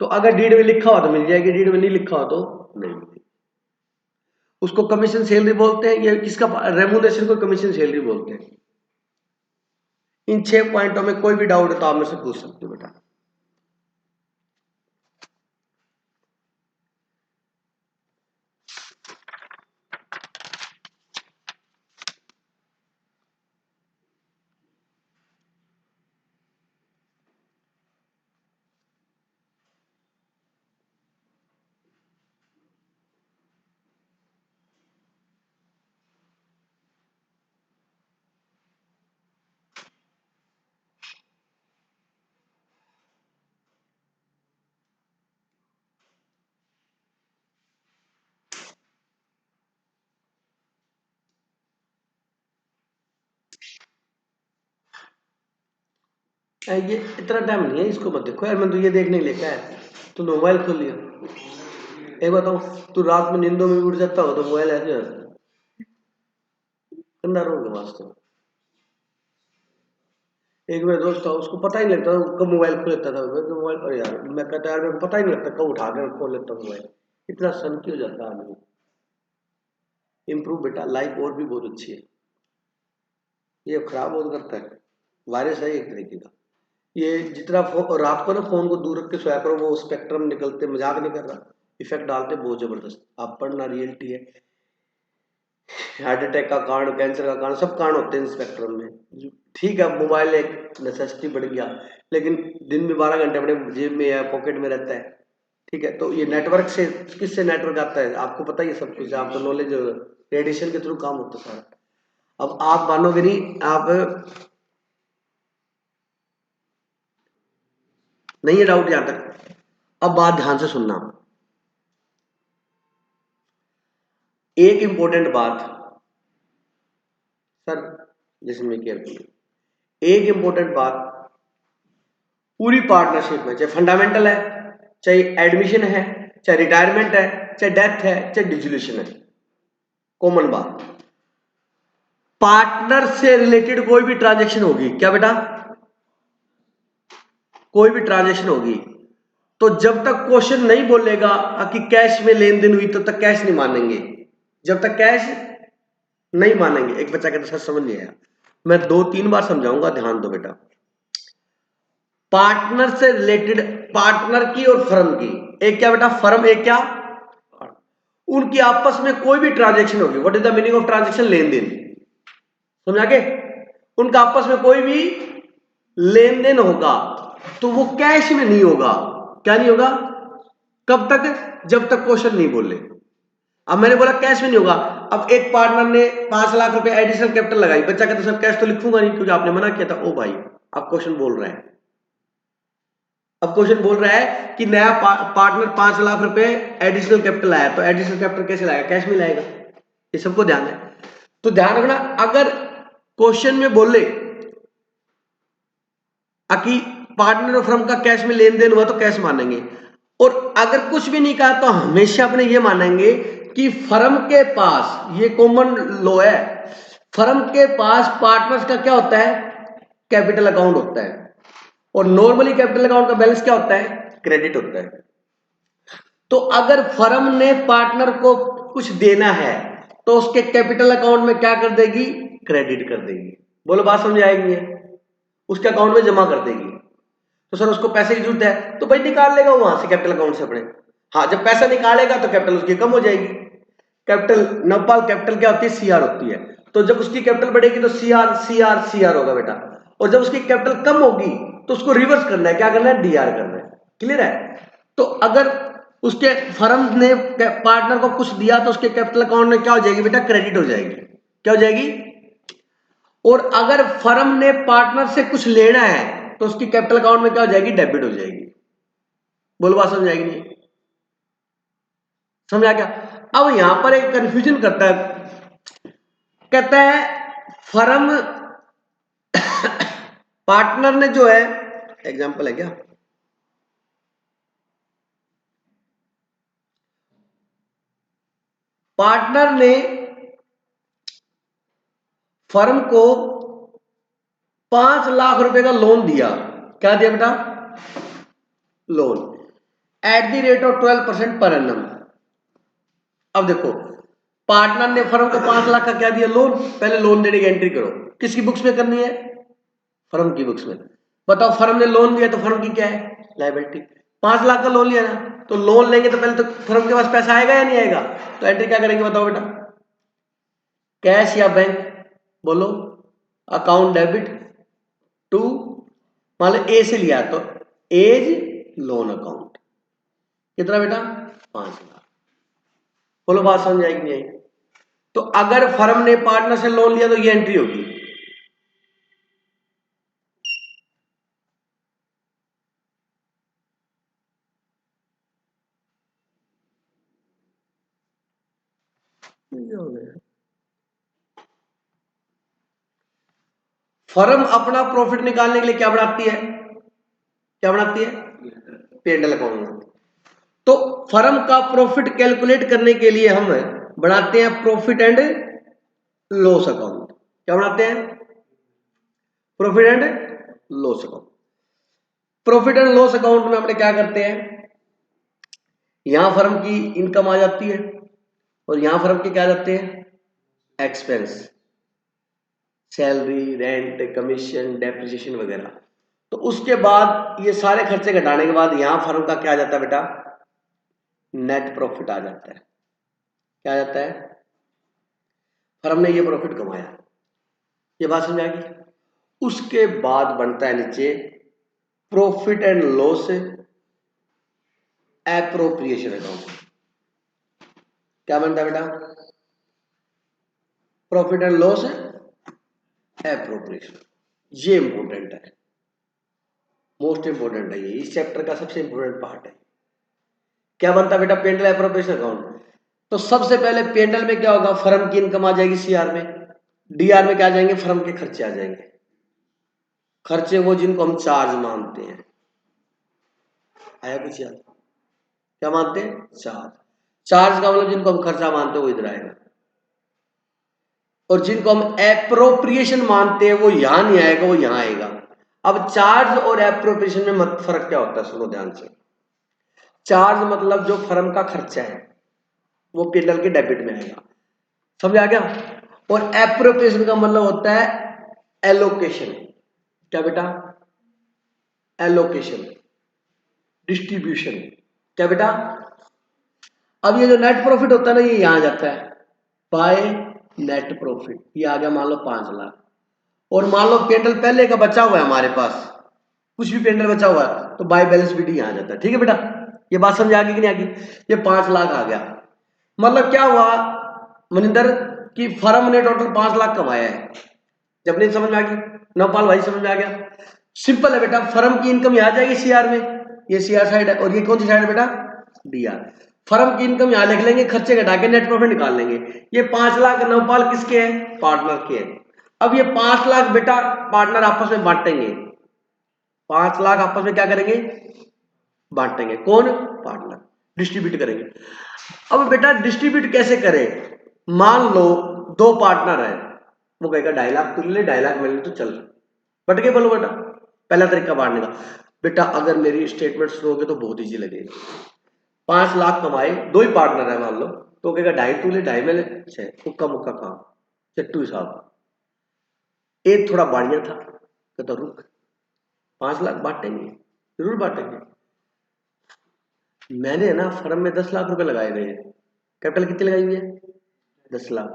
तो अगर डीड में लिखा हो तो मिल जाएगी, डीड में नहीं लिखा हो तो नहीं मिलेगी। उसको कमीशन सैलरी बोलते हैं, या किसका रेम्यूनरेशन को कमीशन सैलरी बोलते हैं। इन 6 पॉइंटों में कोई भी डाउट है तो आप मुझसे पूछ सकते हो बेटा। ये इतना टाइम नहीं है, इसको मत देखो यार, मैं तो ये देखने के लिए क्या है, तू मोबाइल खोल लिया। एक बताओ, तू रात में नींदों में भी उठ जाता हो तो मोबाइल ऐसे रहता है, ठंडा रहोगे वास्तव। एक मेरा दोस्त था, उसको पता ही नहीं लगता कब मोबाइल खोल लेता था, मैं मोबाइल पर यार, मैं कहता यार मेरे को पता ही नहीं लगता कब उठा के खोल लेता हूँ मोबाइल, इतना सन क्यों जाता है आदमी। इम्प्रूव बेटा, लाइफ और भी बहुत अच्छी है, ये खराब बहुत करता है, वायरस है एक तरीके का। ये जितना रात को ना फोन को दूर रख के सोया करो, वो स्पेक्ट्रम निकलते, मजाक नहीं कर रहा, इफेक्ट डालते बहुत जबरदस्त। आप पढ़ना, रियलिटी है। हार्ट अटैक का कारण, कैंसर का कारण, सब कारण होते हैं स्पेक्ट्रम में। ठीक है, मोबाइल एक नेसेसिटी बढ़ गया, लेकिन दिन में 12 घंटे अपने जेब में या पॉकेट में रहता है। ठीक है, तो ये नेटवर्क से, किससे नेटवर्क आता है आपको पता ही है, सब कुछ आपको नॉलेज, रेडिएशन के थ्रू काम होता है सारा। अब आप मानोगे नहीं, आप नहीं है डाउट यहां तक। अब बात ध्यान से सुनना, एक इंपॉर्टेंट बात सर, लिसन मी केयरफुली, एक इंपॉर्टेंट बात, पूरी पार्टनरशिप में, चाहे फंडामेंटल है, चाहे एडमिशन है, चाहे रिटायरमेंट है, चाहे डेथ है, चाहे डिसोल्यूशन है, कॉमन बात, पार्टनर से रिलेटेड कोई भी ट्रांजेक्शन होगी, क्या बेटा, कोई भी ट्रांजेक्शन होगी, तो जब तक क्वेश्चन नहीं बोलेगा कि कैश में लेन देन हुई, तब तक कैश नहीं मानेंगे, जब तक कैश नहीं मानेंगे। एक बच्चा कहता सर समझ नहीं आया, मैं 2-3 बार समझाऊंगा, ध्यान दो बेटा। पार्टनर से रिलेटेड, पार्टनर की और फर्म की, एक क्या बेटा फर्म, एक क्या, उनकी आपस में कोई भी ट्रांजेक्शन होगी, what is the meaning of transaction, लेन देन, समझा के, उनका आपस में कोई भी लेन देन होगा, तो वो कैश में नहीं होगा। क्या नहीं होगा, कब तक, जब तक क्वेश्चन नहीं बोले। अब मैंने बोला कैश में नहीं होगा, अब एक पार्टनर ने 5 लाख रुपए एडिशनल कैपिटल लगाई, बच्चा कहता सर कैश तो लिखूंगा नहीं क्योंकि आपने मना किया था। ओ भाई, अब क्वेश्चन बोल रहा है, अब क्वेश्चन बोल रहा है कि नया पार्टनर 5 लाख रुपए एडिशनल कैपिटल आया, तो एडिशनल कैपिटल कैसे लाएगा, कैश में लाएगा, ये सबको ध्यान है। तो ध्यान रखना, अगर क्वेश्चन में बोले कि पार्टनर और फर्म का कैश में लेन देन हुआ तो कैश मानेंगे, और अगर कुछ भी नहीं कहा तो हमेशा अपने ये मानेंगे कि फर्म के पास, ये कॉमन लॉ है, फर्म के पास पार्टनर्स का क्या होता है, कैपिटल अकाउंट होता है, और नॉर्मली कैपिटल अकाउंट का बैलेंस क्या होता है, क्रेडिट होता है। तो अगर फर्म ने पार्टनर को कुछ देना है तो उसके कैपिटल अकाउंट में क्या कर देगी, क्रेडिट कर देगी। बोलो बात समझ आएगी, उसके अकाउंट में जमा कर देगी। तो सर उसको पैसे की जरूरत है तो भाई निकाल लेगा वहां से कैपिटल अकाउंट से अपने। हाँ, जब पैसा निकालेगा तो कैपिटल उसकी कम हो जाएगी। कैपिटल नवपाल, कैपिटल क्या होती है, सीआर होती है, तो जब उसकी कैपिटल बढ़ेगी तो सीआर सीआर सीआर होगा बेटा, और जब उसकी कैपिटल कम होगी तो उसको रिवर्स करना है, क्या करना है, डीआर करना है। क्लियर है। तो अगर उसके फर्म ने पार्टनर को कुछ दिया तो उसके कैपिटल अकाउंट में क्या हो जाएगी बेटा, क्रेडिट हो जाएगी। क्या हो जाएगी, और अगर फर्म ने पार्टनर से कुछ लेना है तो उसकी कैपिटल अकाउंट में क्या हो जाएगी, डेबिट हो जाएगी। बोलो बात समझ आएगी नहीं, समझ आ गया। अब यहां पर एक कंफ्यूजन करता है, कहता है फर्म पार्टनर ने जो है, एग्जांपल है क्या, पार्टनर ने फर्म को 5 लाख रुपए का लोन दिया। क्या दिया बेटा? Loan at the rate of 12% per annum. अब देखो, पार्टनर ने फर्म को 5 लाख का क्या दिया? लोन। पहले लोन देने की एंट्री करो, किसकी बुक्स में करनी है? फर्म की बुक्स में। बताओ, फर्म ने लोन दिया तो फर्म की क्या है? लायबिलिटी। 5 लाख का लोन लिया ना, तो लोन लेंगे तो पहले तो फर्म के पास पैसा आएगा या नहीं आएगा? तो एंट्री क्या करेंगे बताओ बेटा? कैश या बैंक? बोलो। अकाउंट डेबिट टू, मान लो ए से लिया तो एज लोन अकाउंट, कितना बेटा? 5 लाख। बोलो बात समझ आएगी नहीं आएगी? तो अगर फर्म ने पार्टनर से लोन लिया तो ये एंट्री होगी। फर्म अपना प्रॉफिट निकालने के लिए क्या बनाती है? क्या बनाती है? P&L account. तो फर्म का प्रॉफिट कैलकुलेट करने के लिए हम बनाते हैं प्रॉफिट एंड लॉस अकाउंट। क्या बनाते हैं? Profit and loss account. Profit and loss account में हमने क्या करते हैं, यहां फर्म की इनकम आ जाती है और यहां फर्म के क्या आ जाते हैं? Expense, salary, rent, commission, depreciation वगैरह। तो उसके बाद ये सारे खर्चे घटाने के बाद यहां फर्म का क्या आ जाता है बेटा? नेट प्रॉफिट आ जाता है। क्या आ जाता है? फर्म ने ये प्रॉफिट कमाया। ये बात समझ आएगी? उसके बाद बनता है नीचे profit and loss appropriation account. क्या बनता है बेटा? Profit and loss appropriation. ये इंपॉर्टेंट है, मोस्ट इंपॉर्टेंट है, ये इस चैप्टर का सबसे इंपॉर्टेंट पार्ट है। क्या बनता है बेटा? P&L appropriation account. तो सबसे पहले P&L में क्या होगा? फर्म की इनकम आ जाएगी सीआर में, डीआर में क्या आ जाएंगे? फर्म के खर्चे आ जाएंगे। खर्चे वो जिनको हम चार्ज मानते हैं। आया कुछ याद? क्या मानते हैं? चार्ज। चार्ज का मतलब जिनको हम खर्चा मानते हैं वो इधर आएगा, और जिनको हम एप्रोप्रिएशन मानते हैं वो यहां नहीं आएगा, वो यहां आएगा। अब चार्ज और एप्रोप्रिएशन में मत फर्क क्या होता है, सुनो ध्यान से। चार्ज मतलब जो फर्म का खर्चा है वो P&L के डेबिट में आएगा। समझ आ गया? और एप्रोप्रिएशन का मतलब होता है एलोकेशन। क्या बेटा? Allocation, distribution. क्या बेटा? अब ये जो नेट प्रॉफिट होता है ना, ये यहां जाता है बाय नेट प्रॉफिट। ये आ गया मान लो 5 लाख, और मान लो P&L पहले का बचा हुआ है हमारे पास, कुछ भी P&L बचा हुआ है तो बाय बैलेंस शीट यहां जाता है। ठीक है बेटा? ये बात समझ आ गई कि नहीं आ गई? ये 5 लाख आ गया, मतलब क्या हुआ मनिंदर की फर्म ने टोटल 5 लाख कमाया है। जब नहीं समझ में आ गई? नवपाल भाई समझ में आ गया? सिंपल है बेटा, फर्म की इनकम यहां जाएगी सीआर में, ये सीआर साइड है, और ये कौन सी साइड है बेटा? डीआर। फर्म की इनकम यहां लिख लेंगे, खर्चे घटा के नेट प्रॉफिट निकाल लेंगे। ये 5 लाख नवपाल किसके हैं? पार्टनर के हैं। अब ये 5 लाख बेटा पार्टनर आपस में बांटेंगे। 5 लाख आपस में क्या करेंगे? बांटेंगे। कौन? पार्टनर। डिस्ट्रीब्यूट करेंगे। अब बेटा डिस्ट्रीब्यूट कैसे करें? मान लो 2 पार्टनर है, वो कहेगा 2.5 लाख तू ले, 2.5 लाख मैंने, तो चल बट के बोलो बेटा। पहला तरीका बांटने का। बेटा अगर मेरी स्टेटमेंट सुनोगे तो बहुत ईजी लगेगा। 5 लाख कमाए, 2 ही पार्टनर है मान लो, तो कहेगा 2.5 तू ले, 2.5 में ले, उक्का मुक्का काम, चट्टू हिसाब। एक थोड़ा बढ़िया था, कहता रुक 5 लाख बांटेंगे, जरूर बांटेंगे। मैंने ना फर्म में 10 लाख रुपए लगाए हुए हैं। कैपिटल कितनी लगाई हुई है? 10 लाख।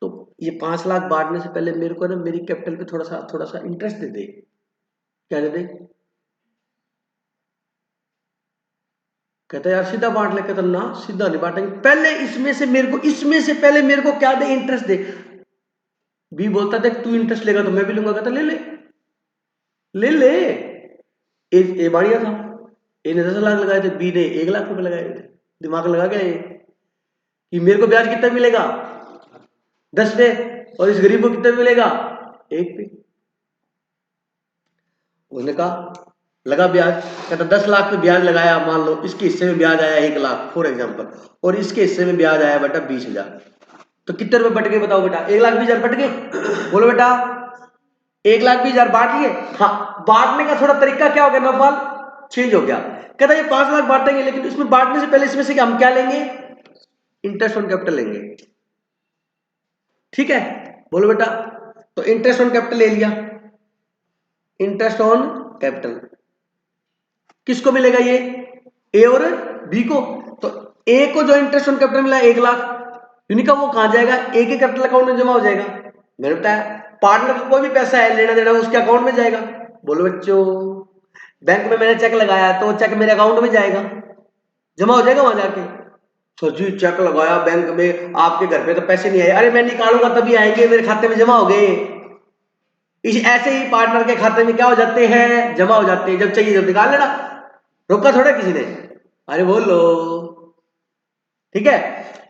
तो ये 5 लाख बांटने से पहले मेरे को ना मेरी कैपिटल पे थोड़ा सा इंटरेस्ट दे दे। क्या दे दे? कहता यार सीधा बांट ले। कहता ना सीधा नहीं बांटेंगे, पहले इसमें से मेरे को, इसमें से पहले मेरे को क्या दे? इंटरेस्ट दे। बी बोलता देख तू इंटरेस्ट लेगा तो मैं भी लूंगा। कहता ले ले ले ले। ए बढ़िया था, ए ने 10 लाख लगाए थे, बी ने 1 लाख रुपए लगाए थे। दिमाग लगा के कि मेरे को ब्याज कितना मिलेगा 10 पे, और इस गरीब को कितना मिलेगा 1 पे। उसने कहा लगा ब्याज, कहता 10 लाख पे ब्याज लगाया, मान लो इसके हिस्से में ब्याज आया 1 लाख फॉर एग्जाम्पल, और इसके हिस्से में ब्याज आया बेटा 20,000, तो कितने रुपए बट गए बताओ बेटा? 1,20,000 बट गए। बोलो बेटा 1,20,000 बांट लिए। हाँ, बांटने का थोड़ा तरीका क्या हो गया नवपाल, चेंज हो गया। कहता ये 5 लाख बांटेंगे, लेकिन इसमें बांटने से पहले इसमें से हम क्या लेंगे, इंटरेस्ट ऑन कैपिटल लेंगे। ठीक है, बोलो बेटा, तो इंटरेस्ट ऑन कैपिटल ले लिया। इंटरेस्ट ऑन कैपिटल किसको मिलेगा, ये ए और बी को। तो ए को जो इंटरेस्ट ऑन कैपिटल मिला 1 लाख, यूनिका वो कहां जाएगा, ए के कैपिटल अकाउंट में जमा हो जाएगा। मैंने बताया पार्टनर को कोई भी पैसा है लेना देना उसके अकाउंट में जाएगा। बोलो बच्चों, बैंक में मैंने चेक लगाया तो चेक मेरे अकाउंट में जाएगा, जमा हो जाएगा वहां जाके। तो जी चेक लगाया बैंक में, आपके घर पे तो पैसे नहीं आए, अरे मैं निकालूंगा तभी आएंगे, मेरे खाते में जमा हो गए। इस ऐसे ही पार्टनर के खाते में क्या हो जाते हैं, जमा हो जाते हैं, जब चाहिए जब निकाल लेना, रोका थोड़ा किसी ने। अरे बोलो, ठीक है।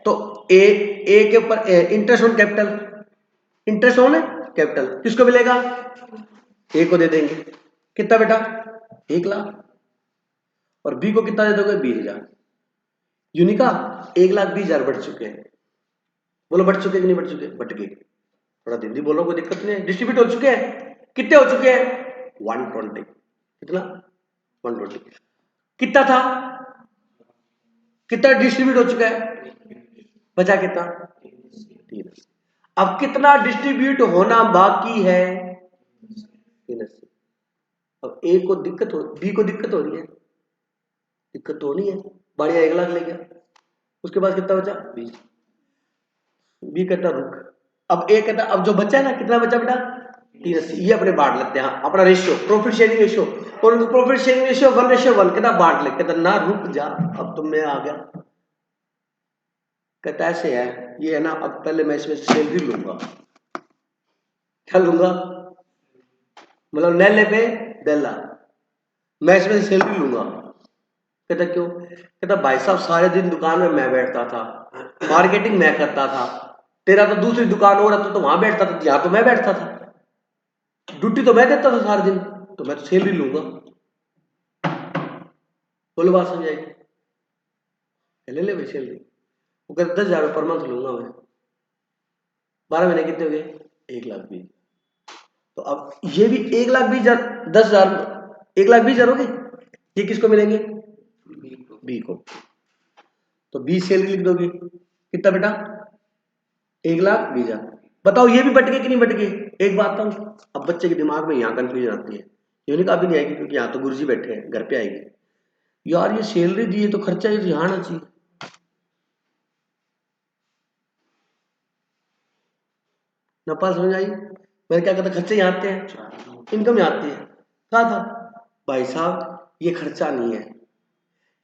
तो ए के ऊपर interest on capital, interest on capital किसको मिलेगा, ए को दे देंगे। कितना बेटा 1 लाख, और बी को कितना दे दोगे 20,000। यूनिका 1,20,000 बढ़ चुके हैं। बोलो बढ़ चुके कि नहीं बढ़ चुके, बढ़ गए। थोड़ा जल्दी बोलो, कोई दिक्कत नहीं है। डिस्ट्रीब्यूट हो चुके हैं, कितने हो चुके हैं 120। कितना 120, कितना था, कितना डिस्ट्रीब्यूट हो चुका है, बचा कितना 3। अब कितना डिस्ट्रीब्यूट होना बाकी है 380। अब ए को दिक्कत हो, बी को दिक्कत हो रही है, दिक्कत तो होनी है, बढ़िया 1 लाख ले गया, उसके बाद कितना बचा 20। बी कहता रुक, अब ए कहता अब जो बचा है ना, कितना बचा बेटा 380, ये अपने बांट लेते हैं। हाँ, अपना रेशियो, प्रॉफिट शेयरिंग रेशियो, और प्रॉफिट शेयरिंग रेशियो 1:1 कहता बांट ले। कहता ना रुक जा, अब तुम में आ गया। कहता ऐसे है, ये है ना, अब पहले मैं इसमें सैलरी लूंगा। क्या लूंगा, मतलब नैले पे डेला, मैं इसमें सैलरी लूंगा। कहता क्यों, कहता भाई साहब सारे दिन दुकान में मैं बैठता था, मार्केटिंग मैं करता था, तेरा तो दूसरी दुकान हो रहा तो वहां बैठता था, यहां तो मैं बैठता था, ड्यूटी तो मैं देता था सारे दिन, तो मैं तो सैलरी लूंगा। बोलो बात समझ आएगी, ले ले भाई सैलरी। वो कहता 10,000 पर मंथ लूंगा मैं, 12 महीने कितने हो गए 1,20,000। तो अब ये भी 1,20,000, 10,000, 1,20,000 हो गए। ये किसको मिलेंगे, बी को। तो बी सैलरी लिख दोगे, कितना बेटा 1,20,000। बताओ ये भी बट गए कि नहीं बट गए। एक बात तो अब बच्चे के दिमाग में यहाँ कंफ्यूजन आती है, यूनिक अभी नहीं आएगी क्योंकि यहाँ तो गुरुजी बैठे हैं, घर पे आएगी। यार ये सैलरी दी है तो खर्चा ये यहाँ आना चाहिए। नेपाल समझ आई, मैंने क्या कहता, खर्चे यहाँ आते हैं, इनकम यहाँ आती है। कहा था भाई साहब ये खर्चा नहीं है,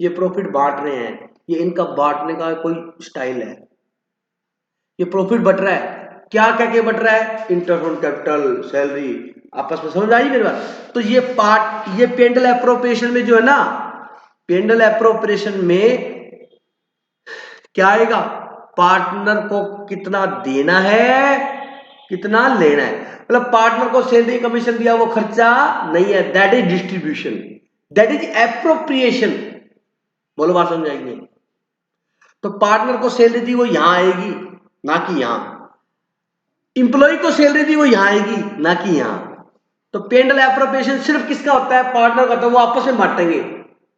ये प्रॉफिट बांट रहे हैं, ये इनका बांटने का कोई स्टाइल है। ये प्रॉफिट बट रहा है, क्या क्या क्या बट रहा है, इंटरेस्ट ऑन कैपिटल, सैलरी, आपस में समझ आई मेरी बात। तो ये पार्ट, ये पेंडल एप्रोप्रिएशन में जो है ना, पेंडल एप्रोप्रिएशन में क्या आएगा, पार्टनर को कितना देना है कितना लेना है। मतलब पार्टनर को सैलरी कमीशन दिया वो खर्चा नहीं है, that is distribution, that is appropriation. बोलो बात समझ आएगी। तो पार्टनर को सैलरी दी वो यहां आएगी ना कि यहां, इंप्लॉय को सैलरी दी वो यहां आएगी ना कि यहां। तो पेंडल एप्रोप्रिएशन सिर्फ किसका होता है, पार्टनर का, तो वो आपस में बांटेंगे।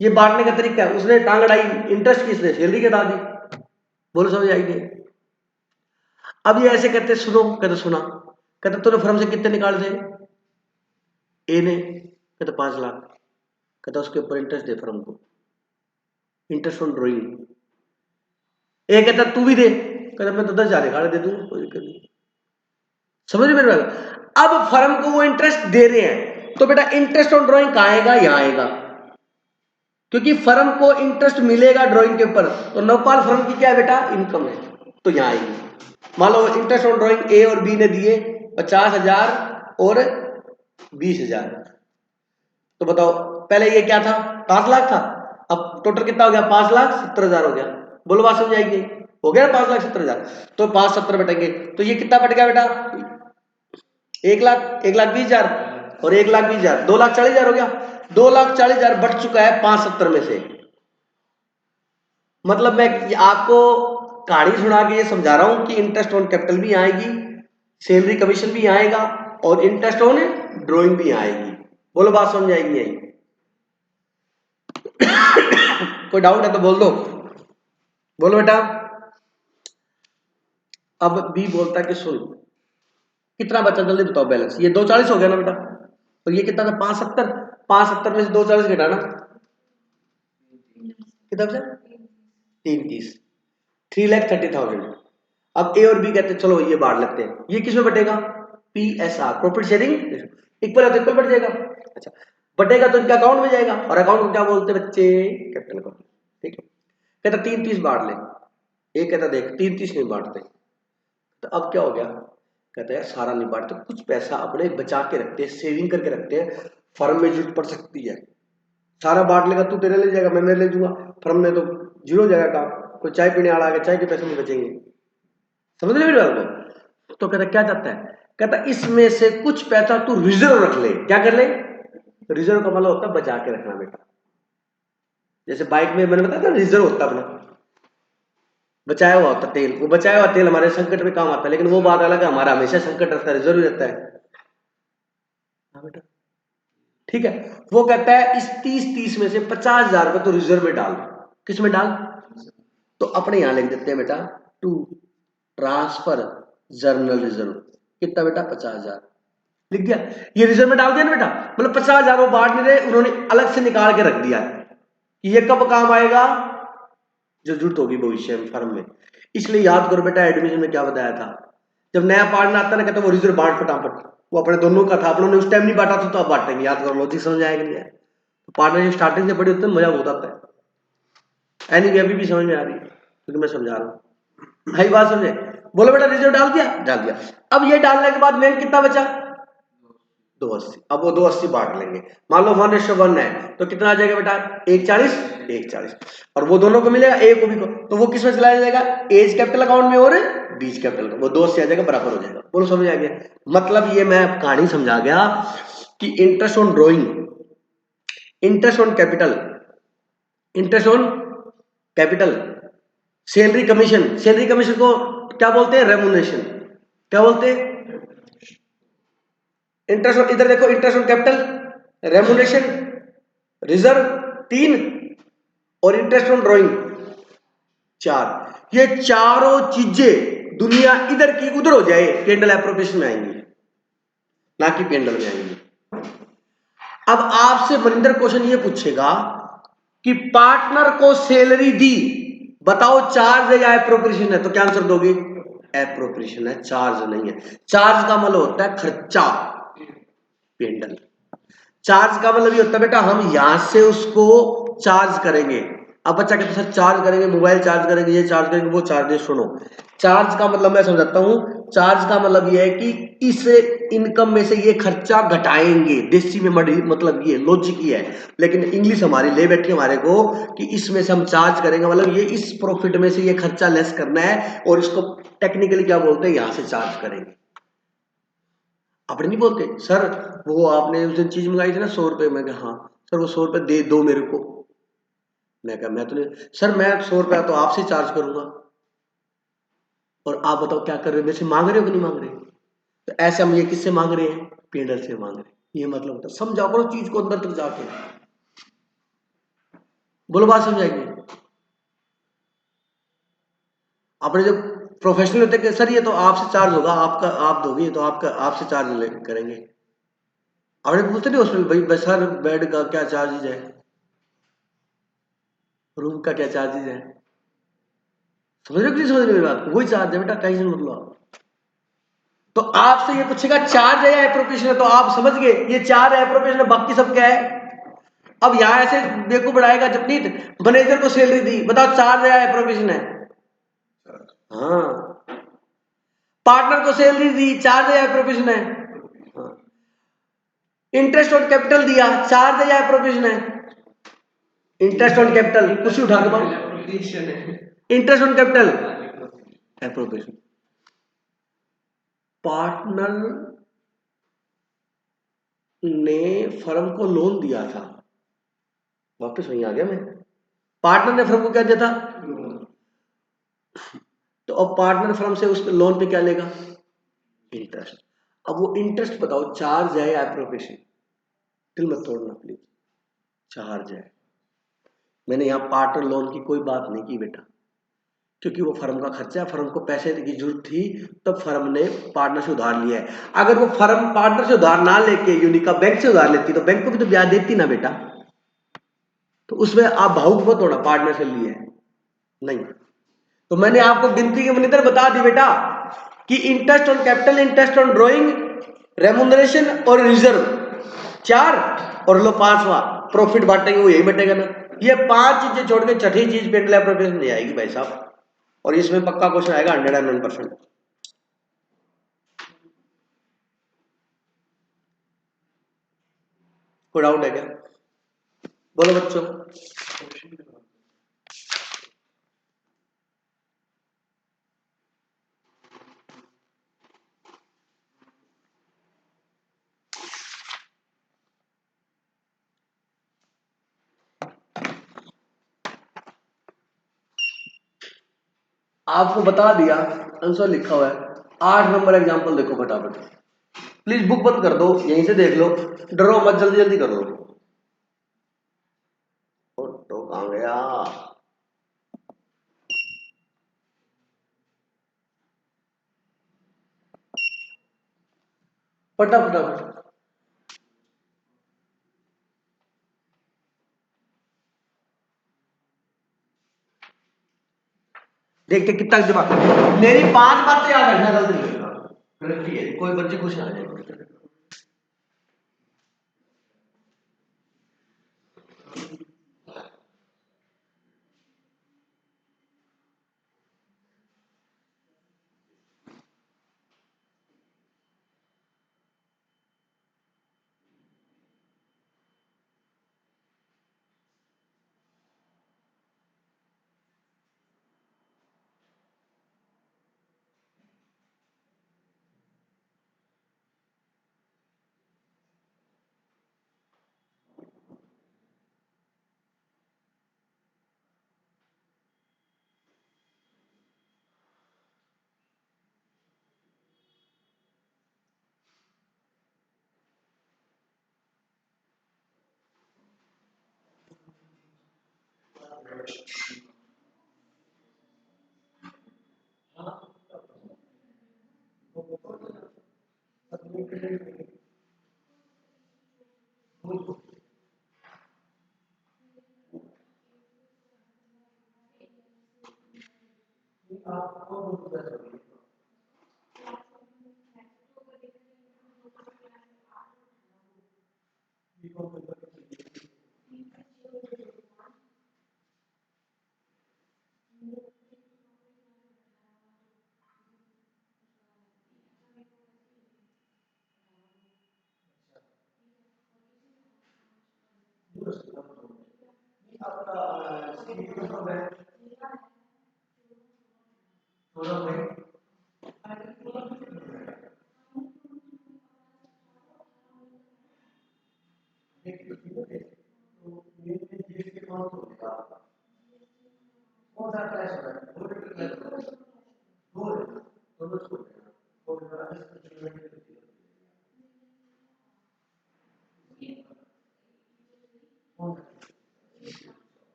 ये बांटने का तरीका है, उसने टांग अड़ाई, इंटरेस्ट किसने, सैलरी के डाल दी। बोलो समझ आएगी। अब ये ऐसे कहते सुनो, कहते सुना, कहते तूने फर्म से कितने निकाले थे, ए ने, कहते 5 लाख, कहता उसके ऊपर इंटरेस्ट दे फर्म को, इंटरेस्ट ऑन ड्रॉइंग। ए कहता तू भी दे, कहता मैं तो 10,000 निकाले दे दूंगा, कोई दिक्कत नहीं। समझ रहे मेरी बात। अब फर्म को वो इंटरेस्ट दे रहे हैं, तो बेटा इंटरेस्ट ऑन ड्रॉइंग कहां आएगा, यहां आएगा, क्योंकि फर्म को इंटरेस्ट मिलेगा ड्रॉइंग के ऊपर। तो नवपाल फर्म की क्या है बेटा, इनकम है, तो यहां आएगी। मान लो इंटरेस्ट ऑन ड्रॉइंग ए और बी ने दिए 50,000 और 20,000, तो बताओ पहले ये क्या था 5 लाख था, अब टोटल कितना हो गया? 5,70,000 हो गया। बोलो बात समझ आएगी? हो गया 5,70,000। तो 570 बटेंगे तो ये कितना बट गया बेटा? 1,20,000 और 1,20,000, 2,40,000 हो गया। 2,40,000 बढ़ चुका है 570 में से। मतलब मैं आपको कहानी सुना के ये समझा रहा हूं कि इंटरेस्ट ऑन कैपिटल भी आएगी, सैलरी कमीशन भी आएगा और इंटरेस्ट ऑन ड्रॉइंग भी आएगी। बोलो बात समझ आएगी? यही कोई डाउट है तो बोल दो। बोलो बेटा। अब बी बोलता है कि सुन, कितना बचा जल्दी बताओ बैलेंस। ये 240 हो गया ना बेटा, और ये कितना था? 570। 570 में से 240 घटाना कितना बचा? 330। 3,30,000। अब ए और बी कहते हैं चलो ये बांट लेते हैं। ये किसमें बटेगा? PSR, profit sharing. इक्वल है तो इक्वल बढ़ जाएगा। अच्छा, बटेगा तो इनका अकाउंट में जाएगा, और अकाउंट को क्या बोलते हैं बच्चे? Capital account. ठीक है, कहता 330 बांट ले। ये कहता देख 330 नहीं बांटते। तो अब क्या हो गया? कहता है सारा नहीं बांटते, कुछ पैसा अपने बचा के रखते हैं, सेविंग करके रखते हैं, फर्म में जरूरत पड़ सकती है। सारा बांट लेगा तू, तेरे ले जाएगा, मैं मेरे ले जाऊंगा, फर्म में तो जीरो हो जाएगा काम। कोई चाय पीने वाला आ गया, चाय के पैसे नहीं बचेंगे। समझ रहे मेरी बात को? तो कहता क्या चाहता है? कहता इसमें से कुछ पैसा तू रिजर्व रख ले। क्या कर ले? रिजर्व का मतलब होता है बचा के रखना बेटा। जैसे बाइक में मैंने बताया था रिजर्व होता अपना बचाया हुआ होता तेल। वो बचाया हुआ तेल हमारे संकट में काम आता है, लेकिन वो बात अलग है, हमारा हमेशा संकट रहता है, रिजर्व रहता है। हाँ बेटा, ठीक है। वो कहता है इस 30-30 में से 50,000 रुपए तो रिजर्व में डाल। किस में डाल? तो अपने यहां लिख देते हैं बेटा, टू ट्रांसफर जर्नल रिजर्व। कितना बेटा? 50,000 लिख दिया। ये रिजर्व में डाल दिया ना बेटा, मतलब 50,000 वो बांट नहीं रहे, उन्होंने अलग से निकाल के रख दिया कि ये कब काम आएगा? जो जरूरत होगी भविष्य में फर्म में। इसलिए याद करो बेटा, एडमिशन में क्या बताया था? जब नया पार्टनर आता है ना, कहते वो रिजर्व बांट फटाफट। वो अपने दोनों का था, अपनों ने उस टाइम नहीं बांटा था, तो अब बांटेंगे। याद करो, लॉजिक समझ आएगा नहीं? तो पार्टनरशिप स्टार्टिंग से बड़ी होती है, मजा बहुत आता है। एनी अभी भी समझ में आ रही है क्योंकि मैं समझा रहा हूँ। भाई बात समझे? बोलो बेटा, रिजर्व डाल दिया? डाल दिया। अब ये डालने के बाद मेन कितना बचा? 280। अब वो 280 बांट लेंगे। मान लो 1:1 है तो कितना आ जाएगा बेटा? 140। 140 और वो दोनों को मिलेगा, ए को भी को, तो वो किस में चला जाएगा? एज कैपिटल अकाउंट में और बीच कैपिटल। वो 280 आ जाएगा, बराबर हो जाएगा। बोलो समझ आ गया? मतलब ये मैं कहानी समझा गया कि interest on drawing, interest on capital, interest on capital, salary commission. Salary commission को क्या बोलते हैं? रेम्युनरेशन। क्या बोलते हैं? इंटरेस्ट। इधर देखो, interest on capital, remuneration, reserve 3 और इंटरेस्ट ऑन ड्रॉइंग 4। ये चारों चीजें दुनिया इधर की उधर हो जाए, पेंडल एप्रोप्रिएशन में आएंगी, ना कि पेंडल में आएंगी। अब आपसे मनिंदर क्वेश्चन ये पूछेगा कि पार्टनर को सैलरी दी, बताओ चार्ज है या एप्रोप्रिएशन है? तो क्या आंसर दोगे? एप्रोप्रिएशन है, चार्ज नहीं है। चार्ज का मतलब होता है खर्चा, पेंडल। चार्ज का मतलब ये होता है बेटा, हम यहां से उसको चार्ज करेंगे। अब बच्चा कहता है सर चार्ज करेंगे, मोबाइल चार्ज करेंगे, ये चार्ज करेंगे, वो चार्ज। सुनो, चार्ज का मतलब मैं समझाता हूं। चार्ज का मतलब ये है कि इस इनकम में से ये खर्चा घटाएंगे। देसी में मतलब ये लॉजिक ये है, लेकिन इंग्लिश हमारी ले बैठी हमारे को कि इसमें से हम चार्ज करेंगे, मतलब ये इस प्रॉफिट में से ये खर्चा लेस करना है, और इसको टेक्निकली क्या बोलते हैं? यहां से चार्ज करेंगे। अपने नहीं बोलते सर वो आपने उस दिन चीज मंगाई थी ना 100 रुपए। मैं कहा हाँ सर, वो 100 रुपए दे दो मेरे को। मैं कहा मैं तो नहीं सर, मैं 100 रुपया तो आपसे चार्ज करूंगा, और आप बताओ क्या कर रहे हो? मेरे से मांग रहे हो कि नहीं मांग रहे? तो ऐसे हम ये किससे मांग रहे हैं? पेंडल से मांग रहे हैं। ये मतलब होता है, समझा करो चीज को अंदर तक जाके। बोलो बात समझाएंगे? अपने जब प्रोफेशनल होते हैं कि सर ये तो आपसे चार्ज होगा, आपका आप दोगे तो आपका आपसे चार्ज करेंगे। अपने पूछते नहीं हॉस्पिटल भाई सर बेड का क्या चार्जेज है, रूम का क्या चार्जेज है? समझ रहे हो कि नहीं समझ रहे मेरी बात? वही चार्ज है बेटा, टेंशन मत लो आप। तो आपसे ये पूछेगा चार्ज है या एप्रोप्रिएशन है, तो आप समझ गए ये चार्ज है, एप्रोप्रिएशन है, बाकी सब क्या है? अब यहां ऐसे बेवकूफ बढ़ाएगा जपनीत, मैनेजर को सैलरी दी, बताओ चार्ज है या एप्रोप्रिएशन है? हाँ। पार्टनर को सैलरी दी, चार्ज है या एप्रोप्रिएशन है? हाँ। इंटरेस्ट ऑन कैपिटल दिया, चार्ज है या एप्रोप्रिएशन है? इंटरेस्ट ऑन कैपिटल कुछ उठा के मांग, interest on capital appropriation. Partner ने फर्म को लोन दिया था, वापस वहीं आ गया मैं, पार्टनर ने फर्म को क्या दिया था, तो अब पार्टनर फर्म से उस लोन पे क्या लेगा, इंटरेस्ट। अब वो इंटरेस्ट बताओ चार्ज है या एप्रोप्रिएशन, दिल मत तोड़ना प्लीज, चार्ज है। मैंने यहाँ पार्टनर लोन की कोई बात नहीं की बेटा, क्योंकि वो फर्म का खर्चा है, फर्म को पैसे की जरूरत थी तब फर्म ने पार्टनर से उधार लिया है। अगर वो फर्म पार्टनर से उधार ना लेके यूनिका बैंक से उधार लेती तो बैंक को भी तो ब्याज देती ना बेटा, तो उसमें आप भावुक मत होना, पार्टनर से लिए है नहीं। तो मैंने आपको गिनती के मनितर बता दी बेटा कि interest on capital, interest on drawing, remuneration और रिजर्व, चार, और लो पांचवा प्रॉफिट बांटेंगे वो यही बटेगा ना। ये पांच चीजें छोड़ के छठी चीज पेंडल एप्रोप्रिएशन नहीं आएगी भाई साहब, और इसमें पक्का क्वेश्चन आएगा 101%। कोई डाउट है क्या, बोलो बच्चों। आपको बता दिया, आंसर लिखा हुआ है। 8 नंबर एग्जांपल देखो फटाफट, प्लीज बुक बंद कर दो, यहीं से देख लो, डरो मत, जल्दी जल्दी कर लो। फोटो कहाँ गया, फटाफट देखते कितना दिमाग। मेरी 5 बातें याद रखना, गलती नहीं करना, गलती है कोई बच्चे खुश आ जाएगा।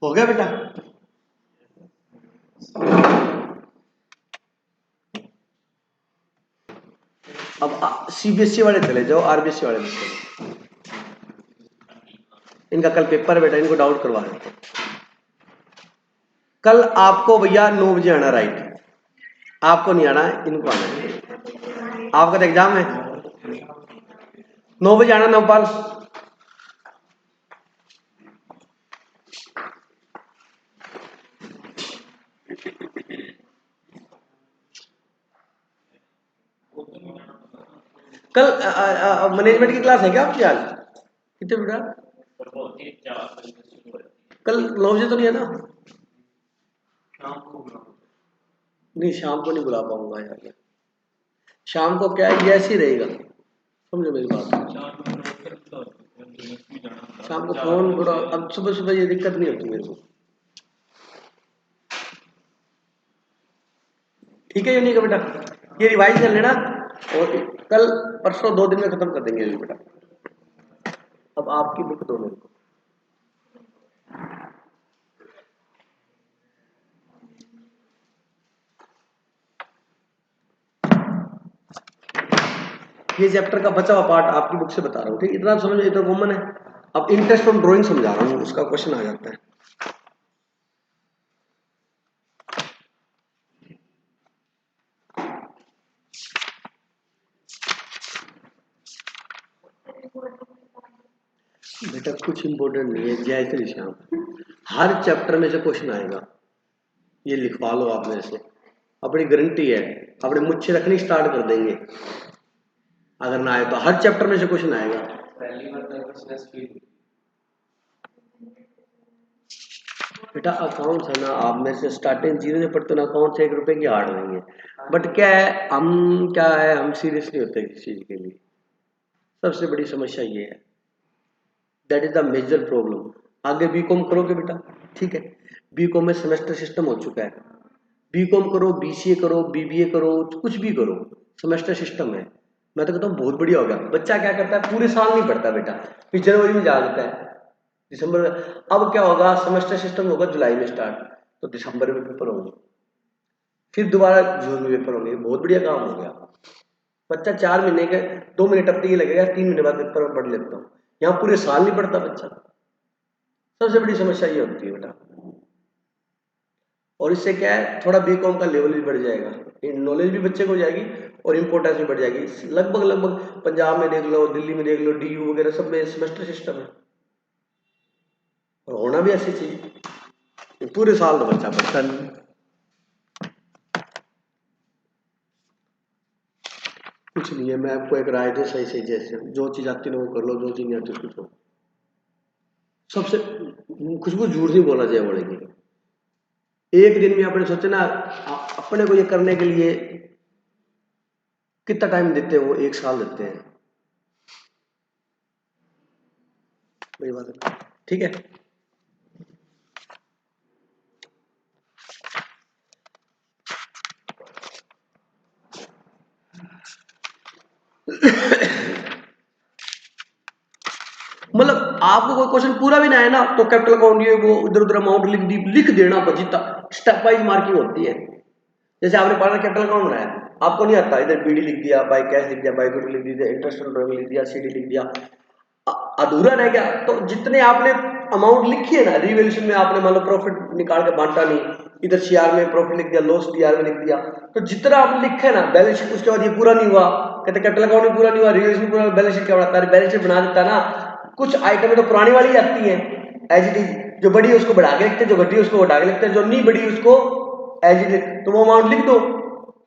हो गया बेटा? अब सीबीएसई वाले चले जाओ, आरबीएसई वाले में चलो। इनका कल पेपर है बेटा, इनको डाउट करवा देते हैं। कल आपको भैया 9 बजे आना, राइट? आपको नहीं आना है, इनको आना है। आपका तो एग्जाम है, 9 बजे आना नवपाल। कल मैनेजमेंट की क्लास है क्या आपकी आज? कितने बेटा? कल 9 बजे तो नहीं है ना? नहीं, शाम को नहीं बुला पाऊंगा यार। शाम को क्या है, ये ऐसे ही रहेगा, समझो मेरी बात। शाम को फोन करो, अब सुबह सुबह ये दिक्कत नहीं होती मेरे को। ठीक है यूनिक बेटा, ये रिवाइज कर लेना और कल परसों 2 दिन में खत्म कर देंगे बेटा। अब आपकी बुक दो मेरे को। ये चैप्टर का बचा हुआ पार्ट आपकी बुक से बता रहा हूँ, ठीक? इतना समझो, इतना कॉमन है। अब इंटरेस्ट ऑन ड्राइंग समझा रहा हूँ, उसका क्वेश्चन आ जाता है। बेटा कुछ इंपॉर्टेंट नहीं है, जय श्री श्याम। हर चैप्टर में से क्वेश्चन आएगा, ये लिखवा लो आप में से, अपनी गारंटी है। अपने मुझसे रखनी स्टार्ट कर देंगे, अगर ना आए तो हर चैप्टर में से क्वेश्चन आएगा। बेटा अकाउंट्स है ना, आप में से स्टार्टिंग 0 से पढ़ते ना, अकाउंट से 1 रुपए की हार्ड नहीं है। बट क्या है, हम सीरियस नहीं होते किसी चीज के लिए। सबसे बड़ी समस्या ये है, that is the major problem. आगे बीकॉम करोगे बेटा, ठीक है? बीकॉम में सेमेस्टर सिस्टम हो चुका है। बीकॉम करो, बीसीए करो, बीबीए करो, कुछ भी करो, सेमेस्टर सिस्टम है। मैं तो कहता हूँ बहुत बढ़िया हो गया। बच्चा क्या करता है, पूरे साल नहीं पढ़ता बेटा, फिर जनवरी में जा देता है, दिसंबर में। अब क्या होगा, सेमेस्टर सिस्टम होगा जुलाई में स्टार्ट, तो दिसंबर में पेपर होंगे, फिर दोबारा जून में पेपर होंगे। बहुत बढ़िया काम हो गया। बच्चा 4 महीने के 2 महीने टपटी ये लगेगा, 3 महीने बाद पेपर में पढ़ लेता हूँ। यहाँ पूरे साल नहीं पढ़ता बच्चा। सबसे बड़ी समस्या ये होती है बेटा। और इससे क्या है, थोड़ा बीकॉम का लेवल भी बढ़ जाएगा, नॉलेज भी बच्चे को हो जाएगी और इंपॉर्टेंस भी बढ़ जाएगी। लगभग पंजाब में देख लो, दिल्ली में देख लो, डीयू वगैरह सब में सेमेस्टर सिस्टम है, और होना भी ऐसी चाहिए। पूरे साल तो बच्चा पढ़ता नहीं। कुछ नहीं है, मैं आपको एक राय दे सही सही, जैसे जो चीज आती है वो कर लो, जो चीज नहीं आती उसको छोड़ो। सबसे खुशबू झूठ नहीं बोलना चाहिए बोलेगी। एक दिन में अपने सोचे ना, अपने को ये करने के लिए कितना टाइम देते हैं, वो 1 साल देते हैं, वही बात है। ठीक है, मतलब आपको कोई क्वेश्चन पूरा भी ना है ना, तो कैपिटल अकाउंट ये वो इधर उधर अमाउंट लिख देना, पर जितना स्टेप वाइज मार्किंग होती है। जैसे आपने पार्टनर कैपिटल अकाउंट बनाया, आपको नहीं आता, इधर बीडी लिख दिया, बाय कैश लिख दिया, बाय गुड लिख दिया, इंटरेस्ट ऑन ड्राइंग लिख दिया, सीडी लिख दिया, अधूरा रह गया। तो जितने आपने अमाउंट लिखी है ना, रिवैल्यूएशन में आपने मान लो प्रॉफिट निकाल के बांटा नहीं, इधर सीआर में प्रॉफिट लिख दिया, लॉस डीआर में लिख दिया, तो जितना आपने लिखा है ना बैलेंस शीट, उसके बाद ये पूरा नहीं हुआ, कहते कैपिटल अकाउंट में पूरा नहीं हुआ, रिवैल्यूएशन पूरा, बैलेंस शीट क्या बनाता है, बैलेंस शीट बना देता ना। कुछ आइटम तो पुरानी वाली आती है एज इट इज, जो बड़ी है उसको बढ़ा के लिखते हैं, जो घटी है उसको घटा के लिखते हैं, जो नहीं बड़ी उसको एज इट इज, तो वो अमाउंट लिख दो।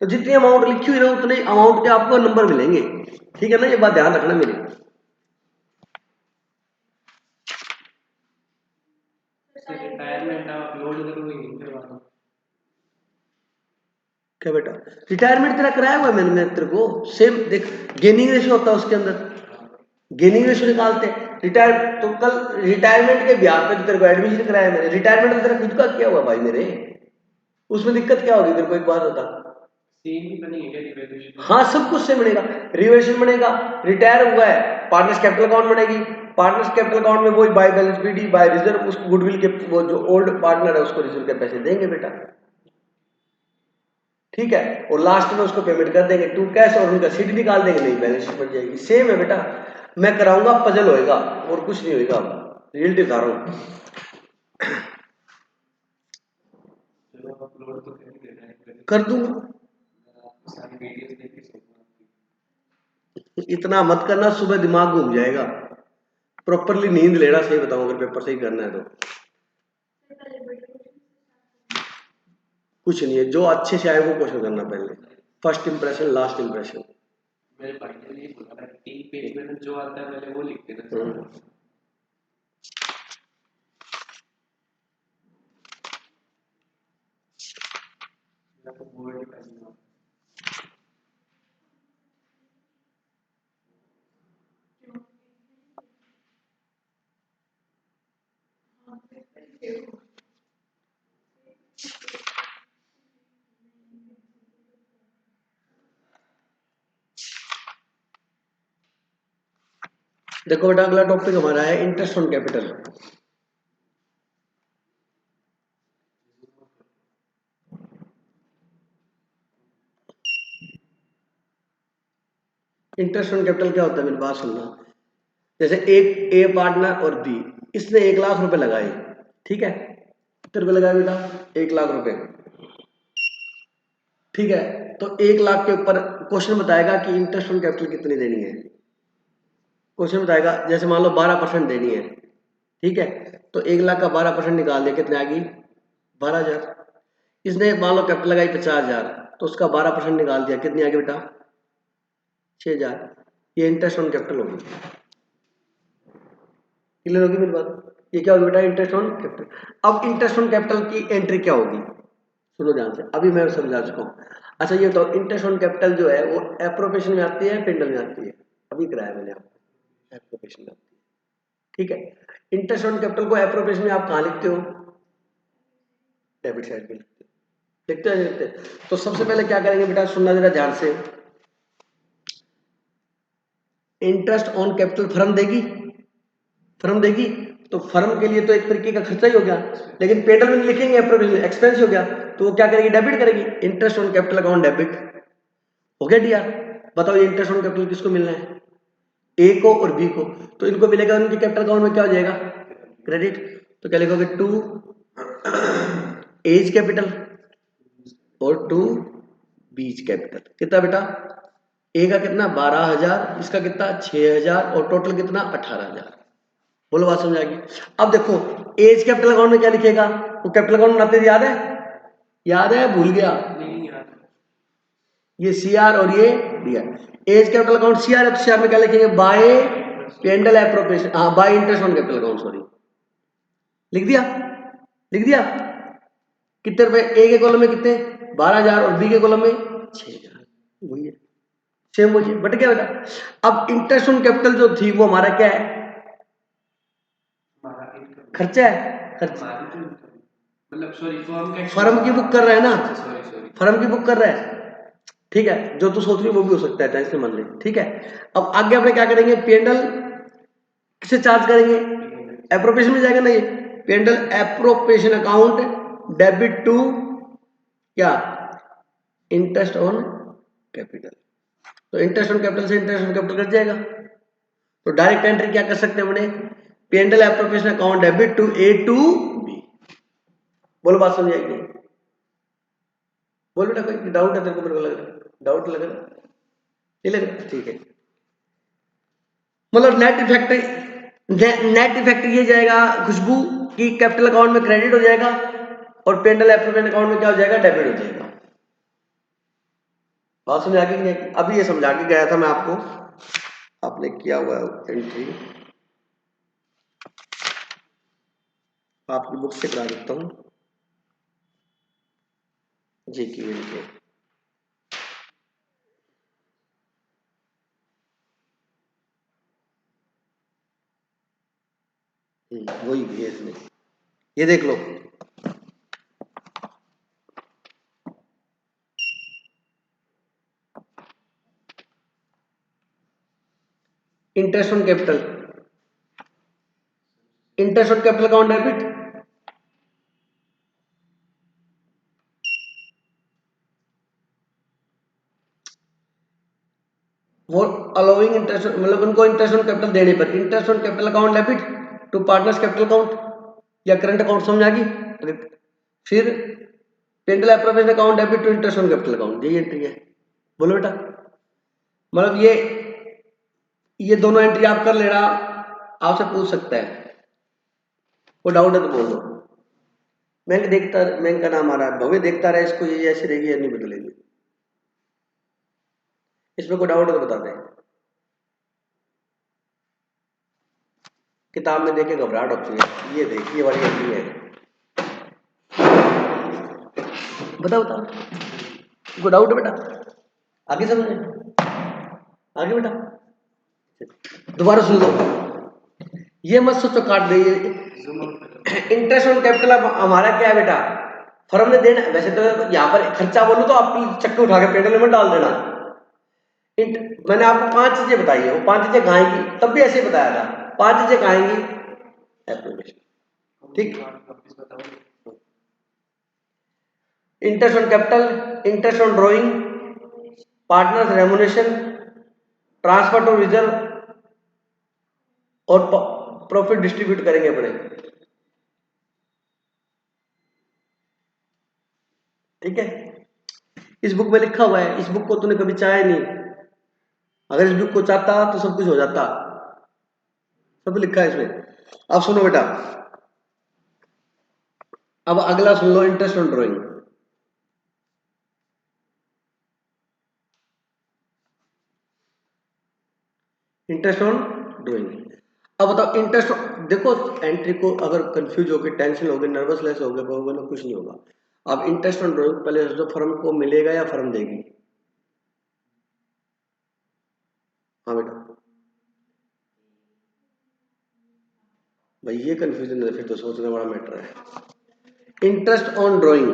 तो जितनी अमाउंट लिखी हुई ना उतने अमाउंट के आपको नंबर मिलेंगे। ठीक है ना, ये बात ध्यान रखना मेरी। रिटायरमेंट आप लोड करोगे नहीं करवाना क्या बेटा, रिटायरमेंट तेरा कराया हुआ है मैंने तेरे को, सेम देख, गेनिंग रेशियो होता है उसके अंदर, गेनिंग रेशियो निकालते हैं। रिटायर तो कल रिटायरमेंट के ब्याह पे तो तेरे को एडमिशन कराया मैंने, रिटायरमेंट तो तेरा खुद का किया हुआ भाई मेरे, उसमें दिक्कत क्या होगी तेरे को, एक बात बता। सेम ही बनेगी क्या रिवैल्यूएशन? हाँ, सब कुछ से बनेगा, रिवैल्यूएशन बनेगा, रिटायर हुआ है पार्टनर्स कैपिटल अकाउंट बनेगी, पार्टनर्स कैपिटल अकाउंट में वही by balance BD by reserve, उसको गुडविल के वो जो ओल्ड पार्टनर है उसको रिजर्व के पैसे देंगे बेटा। ठीक है, और लास्ट में उसको पेमेंट कर देंगे टू कैश, और उनका सीट निकाल देंगे, नहीं बैलेंस शीट बन जाएगी। सेम है बेटा, मैं कराऊंगा, पजल होएगा और कुछ नहीं होएगा, रियलिटी बता रहा हूं। चलो अपलोड तो कर ही देना है, कर दूंगा, आपको सारी वीडियोस देख के सोचना। इतना मत करना, सुबह दिमाग घूम जाएगा, प्रॉपरली नींद लेना, सही बताऊं अगर पेपर सही करना है तो। कुछ नहीं है, जो अच्छे से आए वो क्वेश्चन करना पहले, फर्स्ट इंप्रेशन लास्ट इंप्रेशन। मेरे भाई ने यही बोला था, 3 पेज में जो आता है पहले वो लिख देना। आपको बोर्ड ही पढ़ना। देखो बेटा, अगला टॉपिक हमारा है interest on capital. Interest on capital क्या होता है, मेरी बात सुनना। जैसे एक ए पार्टनर और बी, इसने 1 लाख रुपए लगाए, ठीक है, कितने रुपए लगाए बेटा, 1 लाख रुपए, ठीक है। तो 1 लाख के ऊपर क्वेश्चन बताएगा कि इंटरेस्ट ऑन कैपिटल कितनी देनी है, क्वेश्चन बताएगा, जैसे मान लो 12% देनी है, ठीक है, तो 1 लाख का 12% निकाल दिया, कितने आ गई, 12,000। इसने मान लो कैपिटल लगाई 50,000, तो उसका 12% निकाल दिया, कितनी आ गई बेटा, 6,000। ये इंटरेस्ट ऑन कैपिटल होगी। क्लियर होगी मेरी बात, ये क्या होगी बेटा, इंटरेस्ट ऑन कैपिटल। अब इंटरेस्ट ऑन कैपिटल की एंट्री क्या होगी, सुनो ध्यान से, अभी मैं समझा चुका हूँ। अच्छा ये तो इंटरेस्ट ऑन कैपिटल जो है वो एप्रोप्रिएशन में आती है, पेंडल में आती है, अभी कराया मैंने आपको, एप्रोप्रिएशन में आती है, ठीक है। इंटरेस्ट ऑन कैपिटल को एप्रोप्रिएशन में आप कहाँ लिखते हो, डेबिट साइड में लिखते हो, लिखते हैं लिखते हैं। तो सबसे पहले क्या करेंगे बेटा, सुनना जरा ध्यान से, इंटरेस्ट ऑन कैपिटल फर्म देगी, फर्म देगी, तो फर्म के लिए तो एक तरीके का खर्चा ही हो गया, लेकिन पेडल में लिखेंगे एप्रोप्रिएशन एक्सपेंस हो गया, तो वो क्या करेगी, डेबिट करेगी, interest on capital account debit हो गया डीआर। बताओ ये इंटरेस्ट ऑन कैपिटल किसको मिलना है, ए को और बी को, तो इनको मिलेगा, उनके कैपिटल अकाउंट में क्या हो जाएगा, क्रेडिट। तो क्या लिखोगे, टू एज कैपिटल और टू बीच कैपिटल, कितना बेटा, ए का कितना 12,000, इसका कितना 6,000, और टोटल कितना 18,000। बोलो बात समझ आएगी। अब देखो एज कैपिटल अकाउंट में क्या लिखेगा, वो कैपिटल अकाउंट बनाते थे, याद है, याद है, भूल गया, नहीं याद। ये सी आर और ये D R. A's capital account CR है तो सीआर में क्या लिखेंगे, बाय पेंडल एप्रोप्रिएशन, हाँ by interest on capital account, sorry लिख दिया, लिख दिया। कितने रुपए ए के कॉलम में कितने 12,000 और बी के कॉलम में 6,000, वही है सेम वही है। बट क्या बेटा, अब इंटरेस्ट ऑन कैपिटल जो थी वो हमारा क्या है, खर्चा है, खर्चा मतलब सॉरी फर्म की बुक कर रहा है ना, सॉरी फर्म की बुक कर रहा है, ठीक है, जो तू सोच रही है वो भी हो सकता है, टेंशन मान ले, ठीक है। अब आगे अपने क्या करेंगे, पेंडल किसे चार्ज करेंगे, एप्रोप्रिएशन में जाएगा ना ये, P and L appropriation account debit to क्या, इंटरेस्ट ऑन कैपिटल, तो इंटरेस्ट ऑन कैपिटल से इंटरेस्ट ऑन कैपिटल कट जाएगा, तो डायरेक्ट एंट्री क्या कर सकते हैं अपने, P and L appropriation account debit to A to B. बोलो बात समझ आएगी, बोल बेटा कोई डाउट है तेरे को, मेरे को लग रहा है डाउट लग रहा है, नहीं लग रहा, ठीक है। मतलब नेट इफेक्ट ये जाएगा खुशबू की कैपिटल अकाउंट में क्रेडिट हो जाएगा और पेंडल एप्रोप्रिएशन अकाउंट में क्या हो जाएगा, डेबिट हो जाएगा। बात समझ आ गई नहीं? अभी ये समझा के गया था मैं आपको, आपने किया हुआ एंट्री, आपकी बुक से करा देता हूँ जी की एंट्री। वही है इसमें, ये देख लो, interest on capital, interest on capital account debit, वो अलाउइंग इंटरेस्ट मतलब उनको इंटरेस्ट ऑन कैपिटल देने पर interest on capital account debit to partners capital account या करंट अकाउंट, समझ आ गई। फिर P and L appropriation account debit to interest on capital account, यही एंट्री है। बोलो बेटा, मतलब ये दोनों एंट्री आप कर लेना, आपसे पूछ सकता है, वो डाउट है तो बोल दो। बैंक देखता, बैंक का नाम आ रहा है, भव्य देखता रहे इसको, ये ऐसी रहेगी या नहीं बदलेगी, इसमें कोई डाउट है तो बता दें। किताब में देखे घबराहट होती है, ये देखिए वाली एंट्री है, बताओ बताओ, कोई डाउट है बेटा, आगे समझे, आगे बेटा दोबारा सुन लो, ये मत सोचो काट दे, इंटरेस्ट ऑन कैपिटल हमारा क्या है बेटा, फर्म ने देना, वैसे तो यहाँ पर खर्चा बोलूं तो आप चक्कर उठा के पेंडल में डाल देना। मैंने आपको 5 चीजें बताई है, वो 5 चीजें खाएंगी, तब भी ऐसे ही बताया था, 5 चीजें खाएंगी एप्रोप्रिएशन, ठीक। Interest on capital, interest on drawing, partners remuneration, transfer to reserve और प्रॉफिट डिस्ट्रीब्यूट करेंगे अपने, ठीक है। इस बुक में लिखा हुआ है, इस बुक को तूने कभी चाहा नहीं, अगर इस बुक को चाहता तो सब कुछ हो जाता, सब लिखा है इसमें। अब सुनो बेटा, अब अगला सुन लो, interest on drawing, interest on drawing. अब बताओ इंटरेस्ट, देखो एंट्री को अगर कंफ्यूज हो गए, टेंशन हो गए, नर्वसनेस हो गए ना, कुछ नहीं होगा। अब इंटरेस्ट ऑन ड्रॉइंग पहले जो फर्म को मिलेगा या फर्म देगी, हाँ बेटा भाई ये कंफ्यूजन है, फिर तो सोचना बड़ा मैटर है। इंटरेस्ट ऑन ड्रॉइंग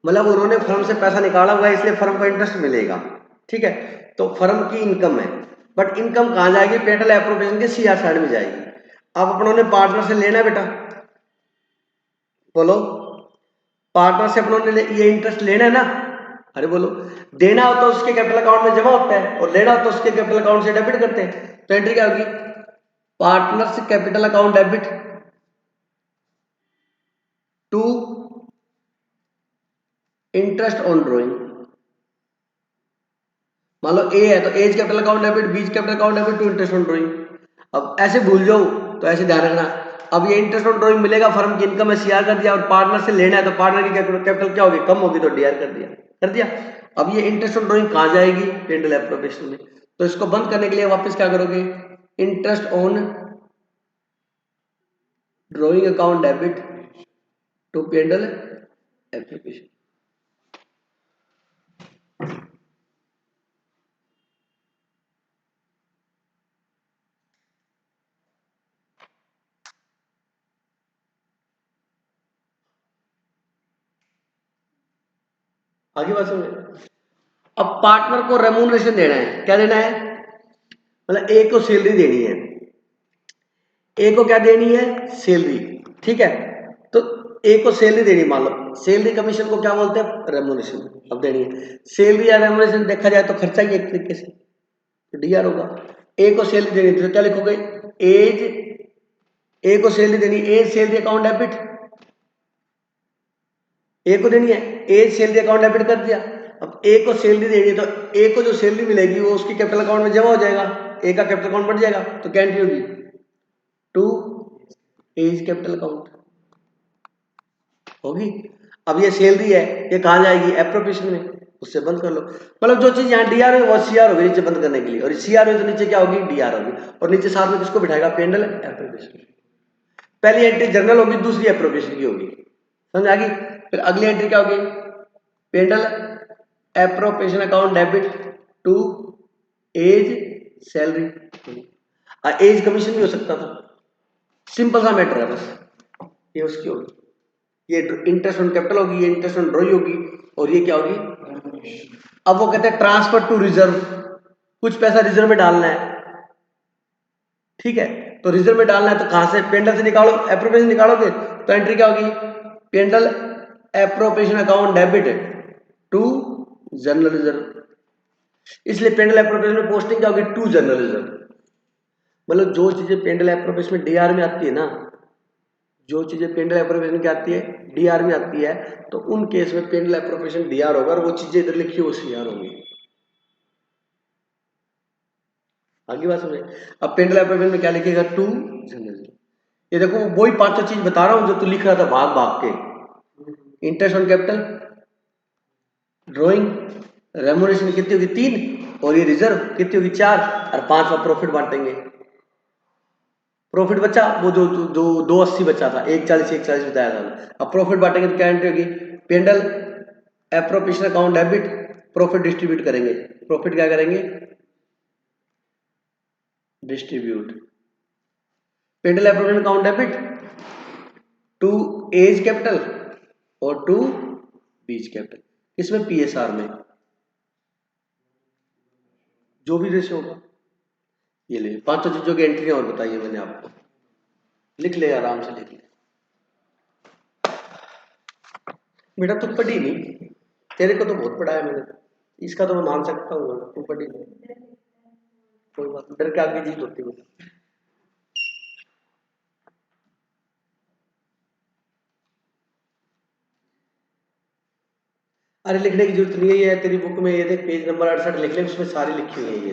मतलब उन्होंने फर्म से पैसा निकाला हुआ है, इसलिए फर्म को इंटरेस्ट मिलेगा, ठीक है, तो फर्म की इनकम है, बट इनकम कहां जाएगी, पेंडल एप्रोप्रिएशन के सीआर साइड में जाएगी। अब अपनों ने पार्टनर से लेना है बेटा, बोलो पार्टनर से अपनों ने ये इंटरेस्ट लेना है ना, अरे बोलो, देना हो तो उसके कैपिटल अकाउंट में जमा होता है और लेना हो तो उसके कैपिटल अकाउंट से डेबिट करते हैं, तो एंट्री क्या होगी, partners capital account debit to interest on drawing. मान लो ए है तो A's capital account debit, B's capital account debit to interest on drawing. अब ऐसे भूल जाओ तो ऐसे ध्यान रखना, अब ये इंटरेस्ट ऑन ड्रॉइंग मिलेगा, फर्म की इनकम है, सीआर कर दिया, और पार्टनर से लेना है तो पार्टनर की कैपिटल क्या होगी, कम होगी, तो डीआर कर दिया, कर दिया। अब ये इंटरेस्ट ऑन ड्रॉइंग कहां जाएगी, पेंडल एप्रोप्रिएशन में, तो इसको बंद करने के लिए वापस क्या करोगे, interest on drawing account debit to P and L application. आगे बात समझे। अब पार्टनर को रेम्यूनरेशन देना है, क्या देना है, मतलब ए को सैलरी देनी है, ए को क्या देनी है, सैलरी, ठीक है। तो ए को सैलरी देनी, मान लो सैलरी कमीशन को क्या बोलते हैं, रेम्यूनरेशन, अब देनी है। सैलरी या रेम्यूनरेशन देखा जाए तो खर्चा ही एक तरीके से, तो डीआर होगा। ए को सैलरी देनी तो क्या लिखोगे, एज, ए को सैलरी देनी, एज सैलरी अकाउंट डेबिट, ए को देनी है, एज सैलरी अकाउंट डेबिट कर दिया। अब ए को सैलरी देनी है तो ए को जो सैलरी मिलेगी वो उसकी कैपिटल अकाउंट में जमा हो जाएगा, ए का कैपिटल अकाउंट बढ़ जाएगा, तो क्या एंट्री होगी, टू एज कैपिटल अकाउंट होगी। अब ये सैलरी है, ये कहाँ जाएगी, एप्रोप्रिएशन में, उससे बंद कर लो। मतलब जो चीज यहाँ डीआर है वो सीआर होगी नीचे बंद करने के लिए, और सीआर में तो नीचे क्या होगी, डीआर होगी, और नीचे साथ में किसको बिठाएगा, पेंडल एप्रोप्रिएशन। पहली एंट्री जनरल होगी, दूसरी एप्रोप्रिएशन की होगी, समझ आ गई। फिर अगली एंट्री क्या होगी, P and L appropriation account debit to A's salary, A's commission भी हो सकता था, सिंपल सा मैटर है बस, ये उसकी होगी, ये इंटरेस्ट ऑन कैपिटल होगी, ये इंटरेस्ट ऑन ड्रॉइंग होगी, और ये क्या होगी। अब वो कहते हैं ट्रांसफर टू रिजर्व, कुछ पैसा रिजर्व में डालना है, ठीक है, तो रिजर्व में डालना है तो कहां से, पेंडल से निकालो, एप्रोप्रिएशन निकालोगे तो एंट्री क्या होगी, P and L appropriation account debit to general reserve. इसलिए पेंडल एप्रोप्रिएशन में पोस्टिंग क्या होगी, टू जनरल रिजर्व। मतलब जो चीजें पेंडल एप्रोप्रिएशन में डीआर में आती है ना, जो चीजें पेंडल एप्रोप्रिएशन की आती है डीआर में आती है, तो उन केस में पेंडल एप्रोप्रिएशन डीआर होगा, और वो चीजें इधर लिखी वो सीआर होंगी। आगे बात समझे। अब पेंडल एप्रोप्रिएशन में क्या लिखेगा, टू जनरल। ये देखो वही पांचों चीज बता रहा हूं जो तू लिख रहा था भाग भाग के, interest on capital, drawing, remuneration कितनी होगी, 3, और ये रिजर्व कितनी होगी, 4, और 5वां प्रॉफिट बांटेंगे। प्रॉफिट बचा वो जो जो 280 बचा था, 140 बताया था। अब प्रॉफिट बांटेंगे तो क्या एंट्री होगी, P and L appropriation account debit, profit distribute करेंगे, प्रॉफिट क्या करेंगे, distribute, P and L appropriation account debit to A's capital और टू बीज कैपिटल, इसमें पीएसआर में जो भी रेशियो होगा। ये ले पांचों चीजों की एंट्री और बताइए मैंने आपको, लिख ले आराम से लिख ले बेटा, तू पढ़ी नहीं, तेरे को तो बहुत पढ़ा है मैंने, इसका तो मैं मान सकता हूँ, तू पढ़ी नहीं, कोई बात नहीं, डर के आगे जीत होती है। अरे लिखने की जरूरत नहीं है, ये तेरी बुक में ये देख पेज नंबर 68 लिख ले, उसमें सारी लिखी हुई है, ये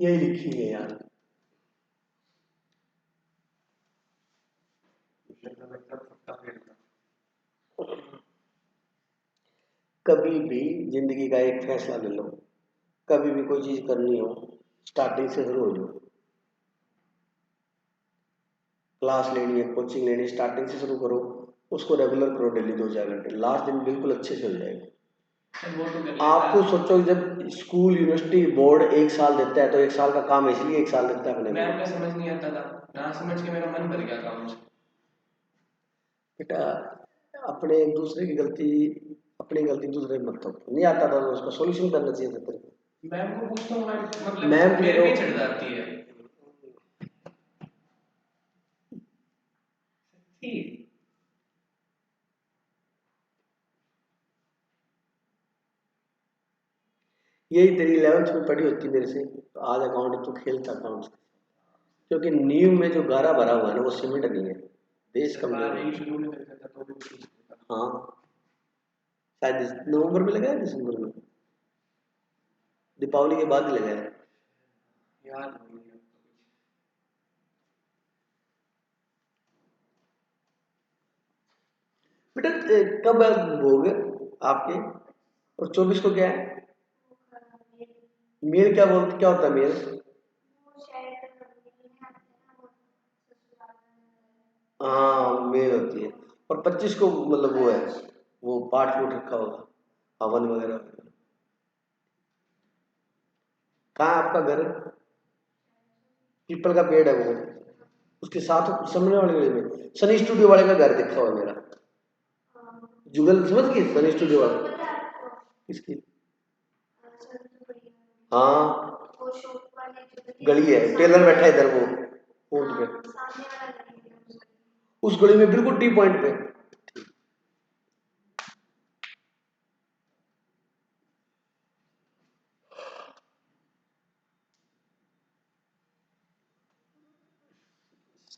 यही लिखी हुई है यार। कभी भी जिंदगी का एक फैसला ले लो, कभी भी कोई चीज करनी हो, स्टार्टिंग से शुरू हो जाओ। क्लास लेनी है, कोचिंग लेनी है, स्टार्टिंग से शुरू करो, उसको रेगुलर करो, डेली 2-4 घंटे, लास्ट दिन बिल्कुल अच्छे से हो जाएगा। आपको सोचो जब स्कूल यूनिवर्सिटी बोर्ड 1 साल देता है, तो 1 साल का काम इसलिए 1 साल देता है अपने को। मैम में समझ नहीं आता था, ना समझ के मेरा मन भर गया काम से। बेटा अपने एक दूसरे की गलती, अपनी गलती दूसरे मत दो, नहीं आता था तो उसका सॉल्यूशन करना चाहिए था तेरे को। मैम को पूछता हूँ, मैम मतलब मैम मेरे पे चढ़ जाती है। ठीक। यही तेरी 11th में पढ़ी होती मेरे से, तो आज अकाउंट तू खेलता अकाउंट, क्योंकि नींव में जो गारा भरा हुआ है ना वो सीमेंट नहीं है, देश कमजोर है। शुरू में करता था तो भी ठीक था। हाँ शायद नवंबर में लगाया, दिसंबर में, दीपावली के बाद ही लगाया। याद नहीं है। बेटा कब है भोग आपके, और 24 को क्या है, मेल क्या बोलते, क्या होता है मेल? हाँ मेल होती है। और 25 को मतलब वो है, वो पाठ फूट रखा होगा हवन वगैरह। कहाँ है आपका घर? पीपल का पेड़ है वो, उसके साथ सामने वाले गली में सनी स्टूडियो वाले का घर दिखा हुआ है मेरा। जुगल समझ गए, सनी स्टूडियो वाला। किसकी? हाँ गली है, टेलर बैठा है इधर वो कोर्ट पे, उस गली में बिल्कुल टी पॉइंट पे।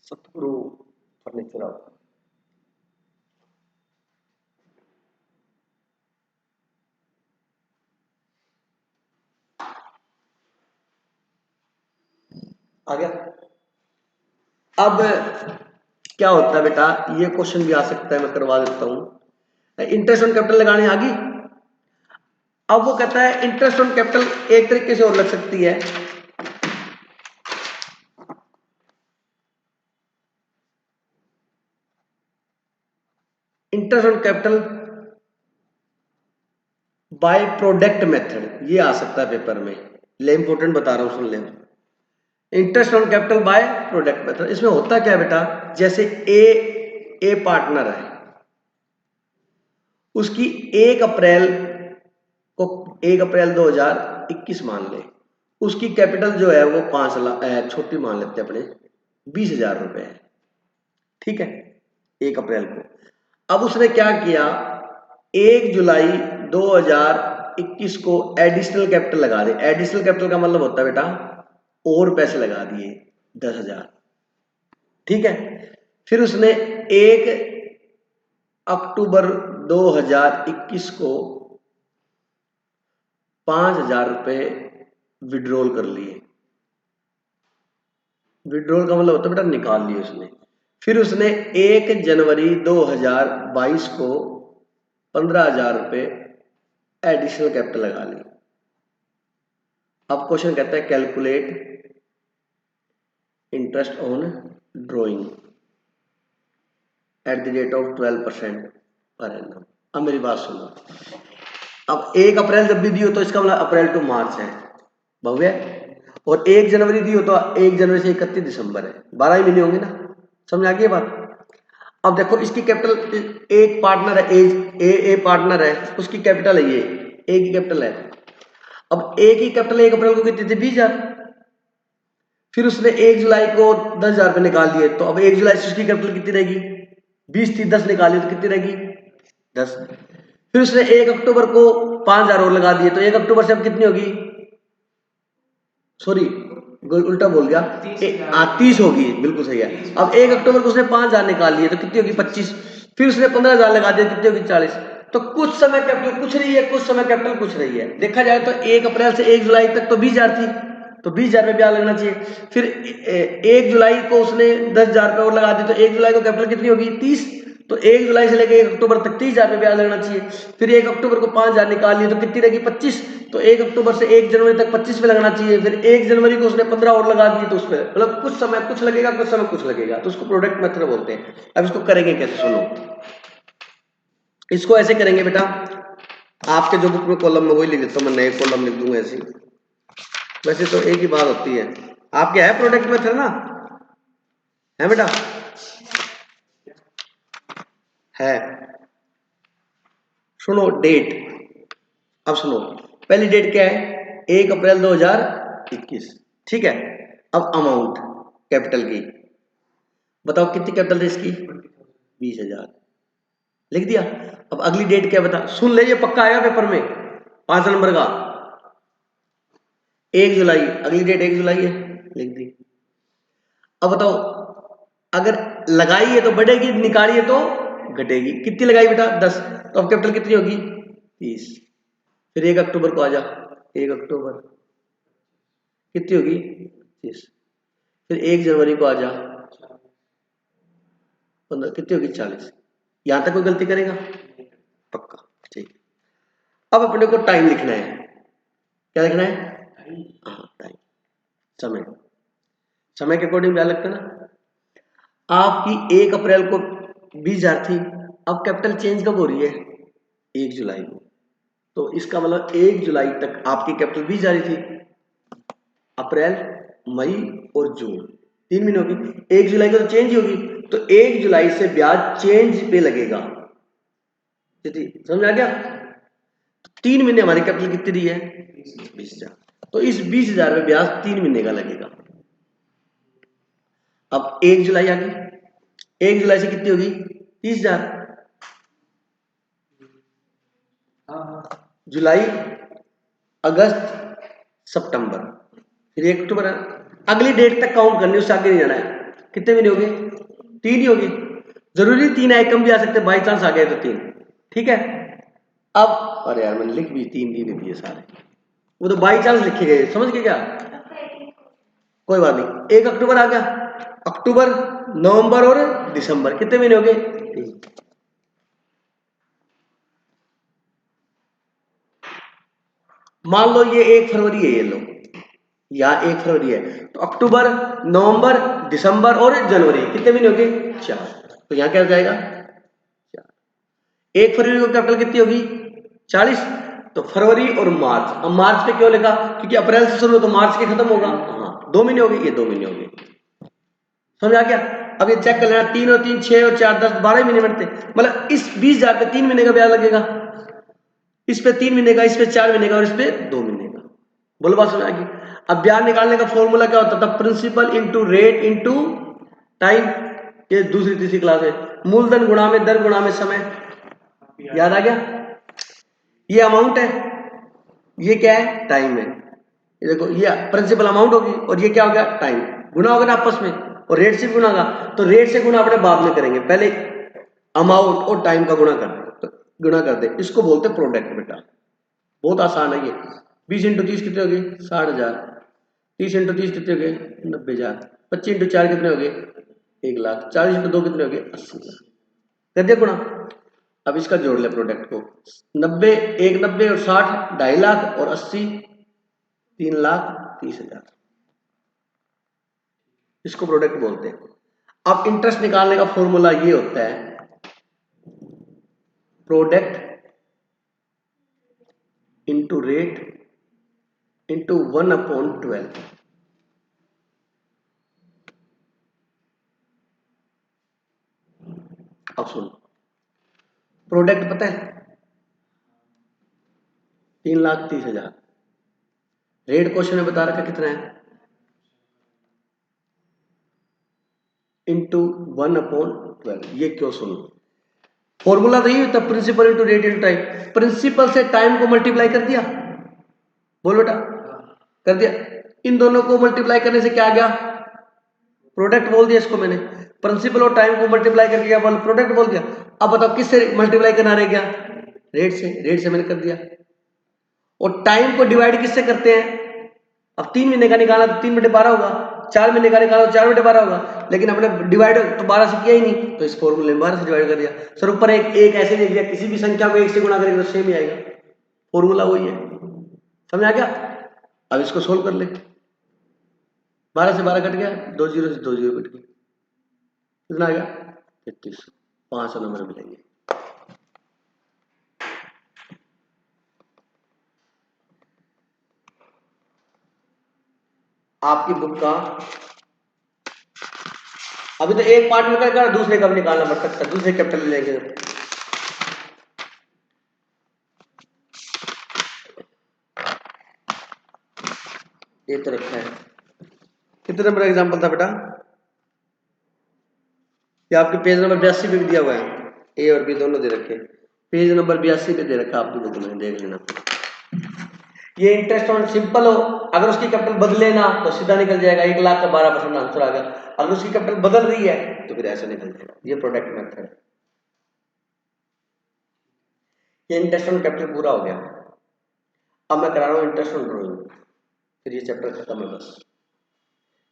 सतगुरु फर्नीचर हाउस। आ गया। अब क्या होता है बेटा, ये क्वेश्चन भी आ सकता है, मैं करवा देता हूं। इंटरेस्ट ऑन कैपिटल लगाने आ गई। अब वो कहता है इंटरेस्ट ऑन कैपिटल एक तरीके से और लग सकती है। Interest on capital by product method, ये आ सकता है पेपर में। ले इंपोर्टेंट बता रहा हूं, सुन ले। Interest on capital by product method, इसमें होता क्या है बेटा, जैसे ए पार्टनर है, उसकी 1 अप्रैल को 1 अप्रैल 2021 मान ले, उसकी कैपिटल जो है वो 5 लाख, छोटी मान लेते हैं अपने, 20,000 रुपए है। ठीक है, 1 अप्रैल को। अब उसने क्या किया, 1 जुलाई 2021 को एडिशनल कैपिटल लगा दे। एडिशनल कैपिटल का मतलब होता है बेटा और पैसे लगा दिए 10,000। ठीक है, फिर उसने 1 अक्टूबर 2021 को 5,000 रुपए विड्रॉल कर लिए। विड्रॉल का मतलब होता है बेटा निकाल लिए उसने। फिर उसने 1 जनवरी 2022 को 15,000 रुपए एडिशनल कैपिटल लगा ली। अब क्वेश्चन कहता है calculate interest on drawing at the rate of 12% per annum. अब मेरी बात सुनो, अब 1 अप्रैल जब भी दी हो तो इसका मतलब अप्रैल टू मार्च है भव्य, और 1 जनवरी दी हो तो 1 जनवरी से 31 दिसंबर है, 12 ही महीने होंगे ना। समझ आ गई बात? अब देखो इसकी कैपिटल, एक पार्टनर है ए पार्टनर है, उसकी कैपिटल है ये, ए की कैपिटल है। अब ए की कैपिटल 1 अप्रैल को कितनी थी, 20,000। फिर उसने 1 जुलाई को 10,000 रुपए निकाल लिए, तो अब 1 जुलाई से उसकी कैपिटल कितनी रहेगी, 20 थी, 10 निकाली तो कितनी रहेगी, 10। फिर उसने 1 अक्टूबर को 5,000 और लगा दिए, तो 1 अक्टूबर से अब कितनी होगी, सॉरी उल्टा बोल गया, 30 होगी, बिल्कुल सही है। अब 1 अक्टूबर को उसने 5,000 निकाल लिए तो कितनी होगी, 25। फिर उसने 15,000 लगा दिए, कितनी होगी, 40। तो कुछ समय कैपिटल कुछ रही है, कुछ समय कैपिटल कुछ रही है। देखा जाए तो 1 अप्रैल से 1 जुलाई तक तो 20,000 थी, तो 20,000 में ब्याज लगना चाहिए। फिर 1 जुलाई को उसने 10,000 रुपये और लगा दिए, तो 1 जुलाई को कैपिटल कितनी होगी, 30। तो 1 जुलाई से लेकर 1 अक्टूबर तक 30,000 रुपये ब्याज लगना चाहिए। फिर 1 अक्टूबर को 5,000 निकाल लिए तो कितनी रहेगी, 25। तो 1 अक्टूबर से 1 जनवरी तक 25 पे लगना चाहिए। फिर 1 जनवरी को उसने 15 और लगा दिए, तो उस पर मतलब कुछ समय कुछ लगेगा, कुछ समय कुछ लगेगा, तो उसको प्रोडक्ट मेथड बोलते हैं। अब इसको करेंगे कैसे, सुनो। इसको ऐसे करेंगे बेटा, आपके जो बुक में कॉलम में वही लिख देता हूँ मैं, नए कॉलम लिख दूंगा ऐसे। वैसे तो एक ही बात होती है, आपके है प्रोडक्ट मेथड ना, है बेटा, है। सुनो डेट, अब सुनो, पहली डेट क्या है, 1 अप्रैल 2021। ठीक है, अब अमाउंट कैपिटल की बताओ, कितनी कैपिटल थी इसकी, 20,000, लिख दिया। अब अगली डेट क्या बता, सुन ले, ये पक्का आएगा पेपर में 5 नंबर का। 1 जुलाई, अगली डेट 1 जुलाई है, लिख दी। अब बताओ, अगर लगाई है तो बढ़ेगी, निकाली है तो घटेगी। कितनी लगाई बेटा, 10, तो अब कैपिटल कितनी होगी, 30। फिर 1 अक्टूबर को आ जा, 1 अक्टूबर कितनी होगी, 25। फिर 1 जनवरी को आ जा, 15, कितनी होगी, 40। यहां तक कोई गलती करेगा, पक्का, ठीक। अब अपने को टाइम लिखना है, क्या लिखना है, हाँ टाइम, समय, समय के अकॉर्डिंग ब्याज लगता है ना। आपकी 1 अप्रैल को 20,000 थी, अब कैपिटल चेंज कब हो रही है? 1 जुलाई को। तो इसका मतलब 1 जुलाई तक आपकी कैपिटल 20,000 ही थी। अप्रैल, मई और जून 3 महीने होगी, 1 जुलाई को तो चेंज होगी, तो 1 जुलाई से ब्याज चेंज पे लगेगा। समझ आ गया? 3 महीने हमारी कैपिटल कितनी दी है? 20,000। तो इस 20,000 में ब्याज 3 महीने का लगेगा। अब 1 जुलाई आ गई, 1 जुलाई से कितनी होगी? 30,000। जुलाई, अगस्त, सितंबर, फिर 1 अक्टूबर है। अगली डेट तक काउंट करनी, उससे आगे नहीं जाना है। कितने महीने हो गए? 3 ही हो गए। जरूरी 3 आए, कम भी आ सकते, बाई चांस आ गए तो 3। ठीक है। अब अरे यार मैंने लिख भी 3 दिन दिए सारे, वो तो बाई चांस लिखे गए, समझ गए क्या? कोई बात नहीं। 1 अक्टूबर आ गया, अक्टूबर, नवंबर और दिसंबर, कितने महीने हो गए? 3। मान लो ये 1 फरवरी है, ये लो यहाँ 1 फरवरी है, तो अक्टूबर, नवंबर, दिसंबर और जनवरी, कितने महीने हो गए? 4। तो यहाँ क्या हो जाएगा? 1 फरवरी को कैपिटल कितनी होगी? 40। तो फरवरी और मार्च, अब मार्च पे क्यों लिखा? क्योंकि अप्रैल से शुरू हो तो मार्च के खत्म होगा। हाँ 2 महीने हो गए, ये 2 महीने हो गए। समझ आ गया? अब ये चेक कर लेना, 3 और 3 6 और 4 10 12 महीने बनते, मतलब इस 20,000 पे 3 महीने का ब्याज लगेगा, इस पे 3 महीने का, इस पे 4 महीने का और इस पे 2 महीने का। बोलो बात समझ आ गई? अब ब्याज निकालने का फॉर्मूला क्या होता था? Principal into rate into time. ये दूसरी तीसरी क्लास है। मूलधन गुणा में दर गुणा में समय। याद आ गया? ये अमाउंट है, ये क्या है? टाइम है। ये देखो, ये प्रिंसिपल अमाउंट होगी और ये क्या हो गया? टाइम। गुना होगा ना आपस में, और रेट से गुना होगा, तो रेट से गुना अपने बाद में करेंगे, पहले अमाउंट और टाइम का गुणा कर दे, तो गुणा कर दे, इसको बोलते हैं प्रोडक्ट। बेटा बहुत आसान है ये। 20 इंटू 30 कितने हो गए? 60,000। 30 इंटू 30 कितने हो गए? 90,000। 25 इंटू 4 कितने हो गए? 1,00,000। 40 इंटू 2 कितने हो गए? 80,000। कर दिया गुणा। अब इसका जोड़ ले प्रोडक्ट को, 90, 1 90 और 60 2,50,000 और 80 3,30,000। इसको प्रोडक्ट बोलते हैं। अब इंटरेस्ट निकालने का फॉर्मूला ये होता है, प्रोडक्ट इंटू रेट इंटू 1/12। अब सुन, प्रोडक्ट पता है 3,30,000, रेट क्वेश्चन में बता रखा कितना है? इंटू 1/12। ये क्यों? सुनो, फॉर्मूला तो ये होता है, principal into rate into time. Principal से टाइम को मल्टीप्लाई कर दिया, बोल बेटा, कर दिया। इन दोनों को मल्टीप्लाई करने से क्या आ गया? प्रोडक्ट बोल दिया इसको मैंने। प्रिंसिपल और टाइम को मल्टीप्लाई करके क्या बोल? प्रोडक्ट बोल दिया। अब बताओ किससे मल्टीप्लाई करना रह गया? रेट से। रेट से मैंने कर दिया। और टाइम को डिवाइड किससे करते हैं? अब 3 महीने का निकाला तो 3/12 होगा, 4 महीने का निकाला तो 4/12 होगा, लेकिन अपने डिवाइड तो 12 से किया ही नहीं, तो इस फॉर्मूले में 12 से डिवाइड कर दिया। सर ऊपर एक ऐसे लिख दिया, किसी भी संख्या को 1 से गुणा करेंगे तो सेम ही आएगा, फॉर्मूला वही है। समझ आ गया? अब इसको सोल्व कर ले। 12 से 12 कट गया, 2 जीरो से 2 जीरो कट गया, कितना आ गया? 33। 500 नंबर मिलेंगे। आपकी बुक का अभी तो एक पार्ट निकल कर दूसरे का भी निकालना पड़ सकता है, दूसरे कैपिटल में लेंगे। ये तो रखा है। कितने नंबर एग्जाम्पल था बेटा? ये आपके पेज नंबर 82 पे भी दिया हुआ है, ए और बी दोनों दे रखे। पेज नंबर 82 पे दे रखा आपकी बुक में, देख लेना। ये इंटरेस्ट ऑन सिंपल हो, अगर उसकी कैपिटल बदले ना तो सीधा निकल जाएगा, 1,00,000 का 12% आंसर आ गया। अगर उसकी कैपिटल बदल रही है तो फिर ऐसे निकल जाएगा। ये प्रोडक्ट मेथड है। ये इंटरेस्ट ऑन कैपिटल पूरा हो गया। अब मैं करा रहा हूँ इंटरेस्ट ऑन ड्रॉइंग, फिर ये चैप्टर खत्म है बस।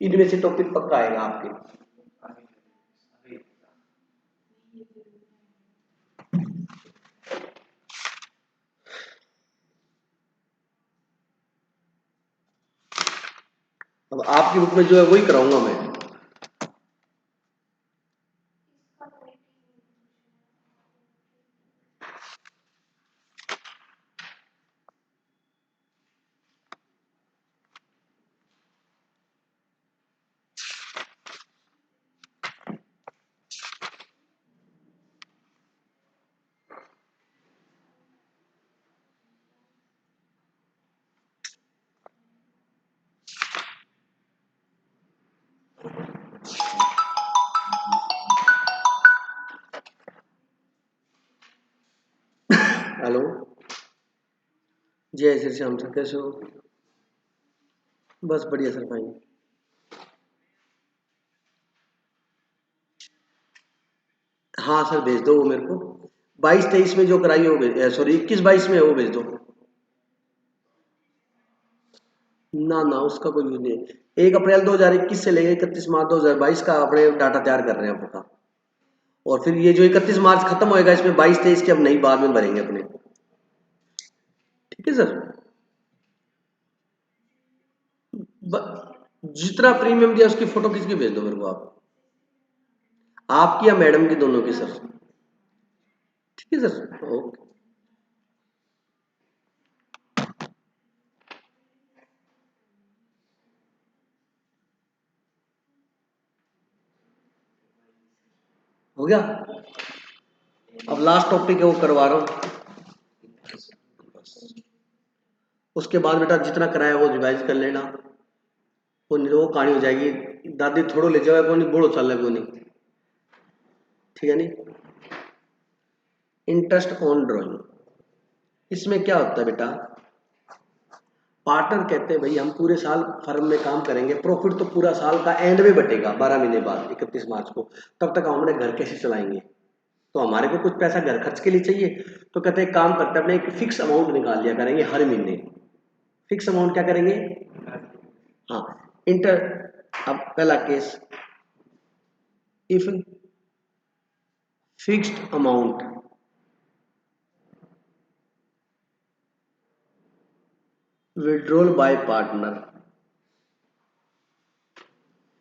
इनमें से टॉपिक पक्का आएगा आपके। अब आपकी बुक में जो है वही कराऊंगा मैं। हेलो, जय श्री श्याम सर, कैसे हो? बस बढ़िया सर, फाइन। हाँ सर, भेज दो वो मेरे को। 22-23 में जो कराई है वो सॉरी 21-22 में है वो भेज दो। ना ना, उसका कोई यूज नहीं है। 1 अप्रैल 2021 से लेकर 31 मार्च 2022 का अपने डाटा तैयार कर रहे हैं आपका। और फिर ये जो 31 मार्च खत्म होएगा, इसमें 22-23 के अब नई बाद में भरेंगे अपने। ठीक है सर। जितना प्रीमियम दिया उसकी फोटो खींच के भेज दो मेरे को आप। आपकी या मैडम की, दोनों की सर। ठीक है सर, ओके। हो गया। अब लास्ट टॉपिक है वो करवा रहा हूँ। उसके बाद बेटा जितना कराया वो रिवाइज कर लेना। वो नहीं तो वो कहानी हो जाएगी, दादी थोड़ो ले जाओ, को नहीं बूढ़ो चल को नहीं। ठीक है नहीं। इंटरेस्ट ऑन ड्रॉइंग, इसमें क्या होता है बेटा, पार्टनर कहते हैं भाई हम पूरे साल फर्म में काम करेंगे, प्रॉफिट तो पूरा साल का एंड में बटेगा 12 महीने बाद 31 मार्च को, तब तक हम अपने घर कैसे चलाएंगे? तो हमारे को कुछ पैसा घर खर्च के लिए चाहिए। तो कहते हैं काम करते हैं, अपने एक फिक्स अमाउंट निकाल लिया करेंगे हर महीने। फिक्स अमाउंट क्या करेंगे? हाँ। इंटर अब पहला case, if fixed amount withdrawal by partner,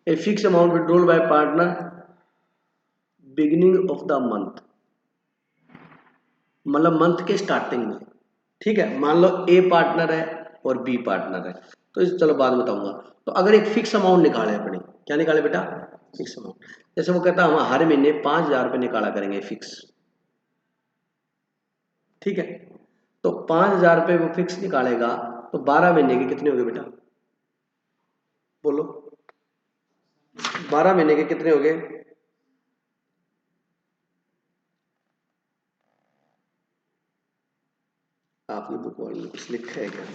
a fixed amount withdrawal by partner beginning of the month, मतलब मंथ के स्टार्टिंग में। ठीक है, मान लो ए पार्टनर है और बी पार्टनर है, तो इस चलो बाद में बताऊंगा। तो अगर एक फिक्स अमाउंट निकाले अपने, क्या निकाले बेटा? Fix amount. जैसे वो कहता है हम हर महीने 5,000 रुपये निकाला करेंगे फिक्स। ठीक है, तो 5,000 रुपये वो फिक्स निकालेगा, तो 12 महीने के कितने हो गए बेटा? बोलो, 12 महीने के कितने हो गए? आपकी बुक में कुछ लिखा है क्या?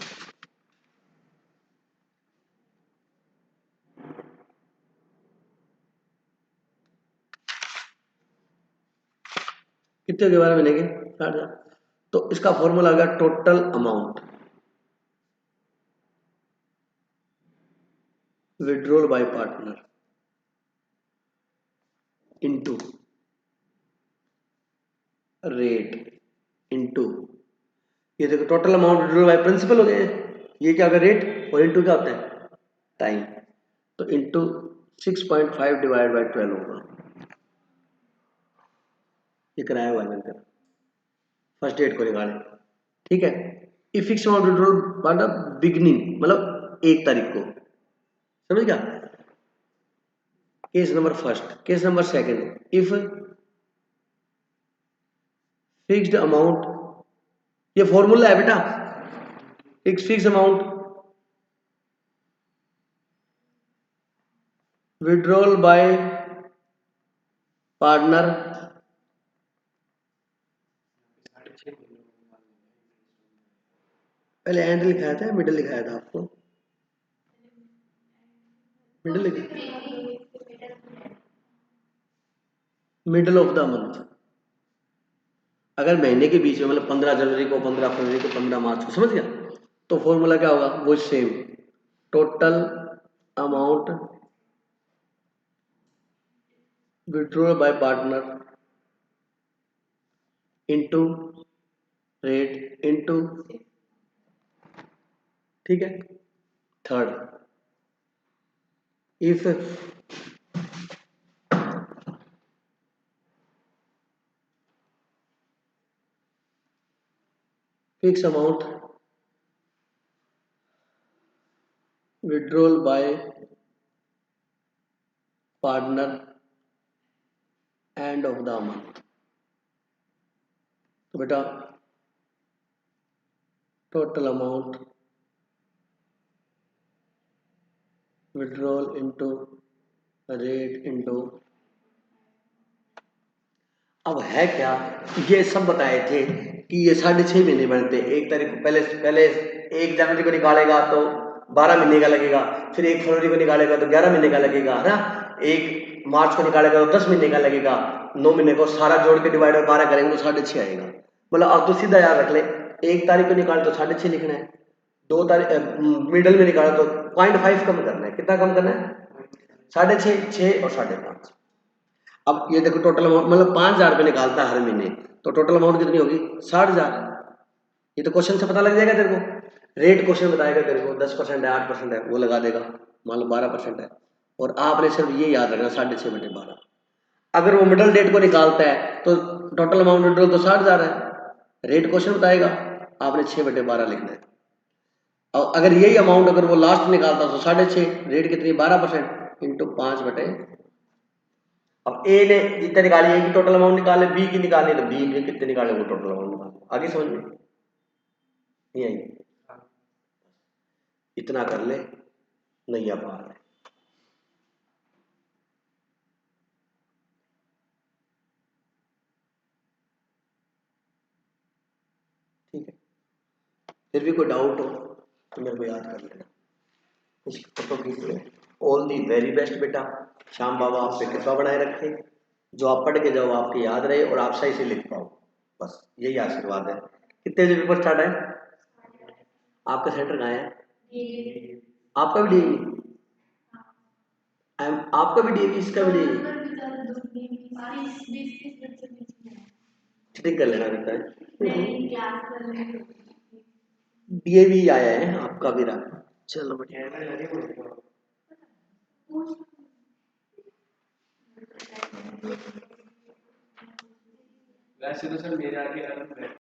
कितने हो गए 12 महीने के? 60,000। तो इसका फॉर्मूला आ गया total amount withdrawal by partner into rate into, ये देखो total amount withdrawal by principal हो गए, ये क्या होगा? रेट, और इनटू क्या होता है? टाइम। तो इनटू 6.5 डिवाइड बाय 12 होगा। ये कराया हुआ है मैंने, फर्स्ट डेट को निकाले। ठीक है, इफ फिक्स अमाउंट विड्रॉल मतलब बिगनिंग, मतलब 1 तारीख को, समझ गया? Case number first. Case number second, if fixed amount, ये फॉर्मूला है बेटा, fix amount withdrawal by partner पहले एंड लिखाया था, मिडिल लिखाया था आपको? Middle middle of the month, अगर महीने के बीच में, मतलब 15 जनवरी को, 15 फरवरी को, 15 मार्च को, समझ गया? तो फॉर्मूला क्या होगा? वो same, total amount withdrawal by partner into rate into, ठीक है? Third, if fixed amount withdrawal by partner end of the month, तो बेटा total amount withdrawal into rate into, अब है क्या, ये सब बताए थे कि ये 6.5 महीने बनते, 1 तारीख को पहले 1 जनवरी को निकालेगा तो 12 महीने का लगेगा, फिर 1 फरवरी को निकालेगा तो 11 महीने का लगेगा, है ना, 1 मार्च को निकालेगा तो 10 महीने का लगेगा, 9 महीने को सारा जोड़ के डिवाइड बाय 12 करेंगे तो 6.5 आएगा। मतलब अब तो सीधा याद रख ले, 1 तारीख को निकाले तो 6.5 लिखना है, 2 तारीख मिडल में निकाला तो 0.5 कम करना है, कितना कम करना है, 6.5, 6 और 5.5। अब ये देखो टोटल अमाउंट, मतलब 5,000 रुपये निकालता है हर महीने, तो टोटल अमाउंट कितनी होगी, 60,000। ये तो क्वेश्चन से पता लग जाएगा तेरे को, रेट क्वेश्चन बताएगा तेरे को 10% है 8% है वो लगा देगा, मान लो 12% है, और आपने सिर्फ ये याद रखना 6.5/12। अगर वो मिडल डेट को निकालता है तो टोटल अमाउंट विड्रॉल तो 60,000 है, रेट क्वेश्चन बताएगा, आपने 6/12 लिखना है। और अगर यही अमाउंट अगर वो लास्ट निकालता तो 6.5, रेट कितनी 12% इंटू 5/, अब ए ने जितने निकाली, ए की टोटल अमाउंट निकाले, बी की निकाली तो बी ने कितने निकाले वो टोटल अमाउंट निकाले, आगे समझ में नहीं आई, इतना कर ले नैया पार है। ठीक है, फिर भी कोई डाउट हो तो मेरे को याद कर लेना, इसकी फोटो खींच ले। ऑल दी वेरी बेस्ट बेटा, श्याम बाबा आप पे कृपा बनाए रखे, जो आप पढ़ के जाओ आपके याद रहे और आप सही से लिख पाओ, बस यही आशीर्वाद है। कितने बजे पेपर स्टार्ट है, आपका सेंटर कहाँ है, आपका भी डीएवी, आपका भी डीएवी, इसका भी डीएवी, ठीक कर लेना बेटा, डीएवी आया है आपका भी रहा, चलो बढ़िया। वैसे तो सर मेरे आगे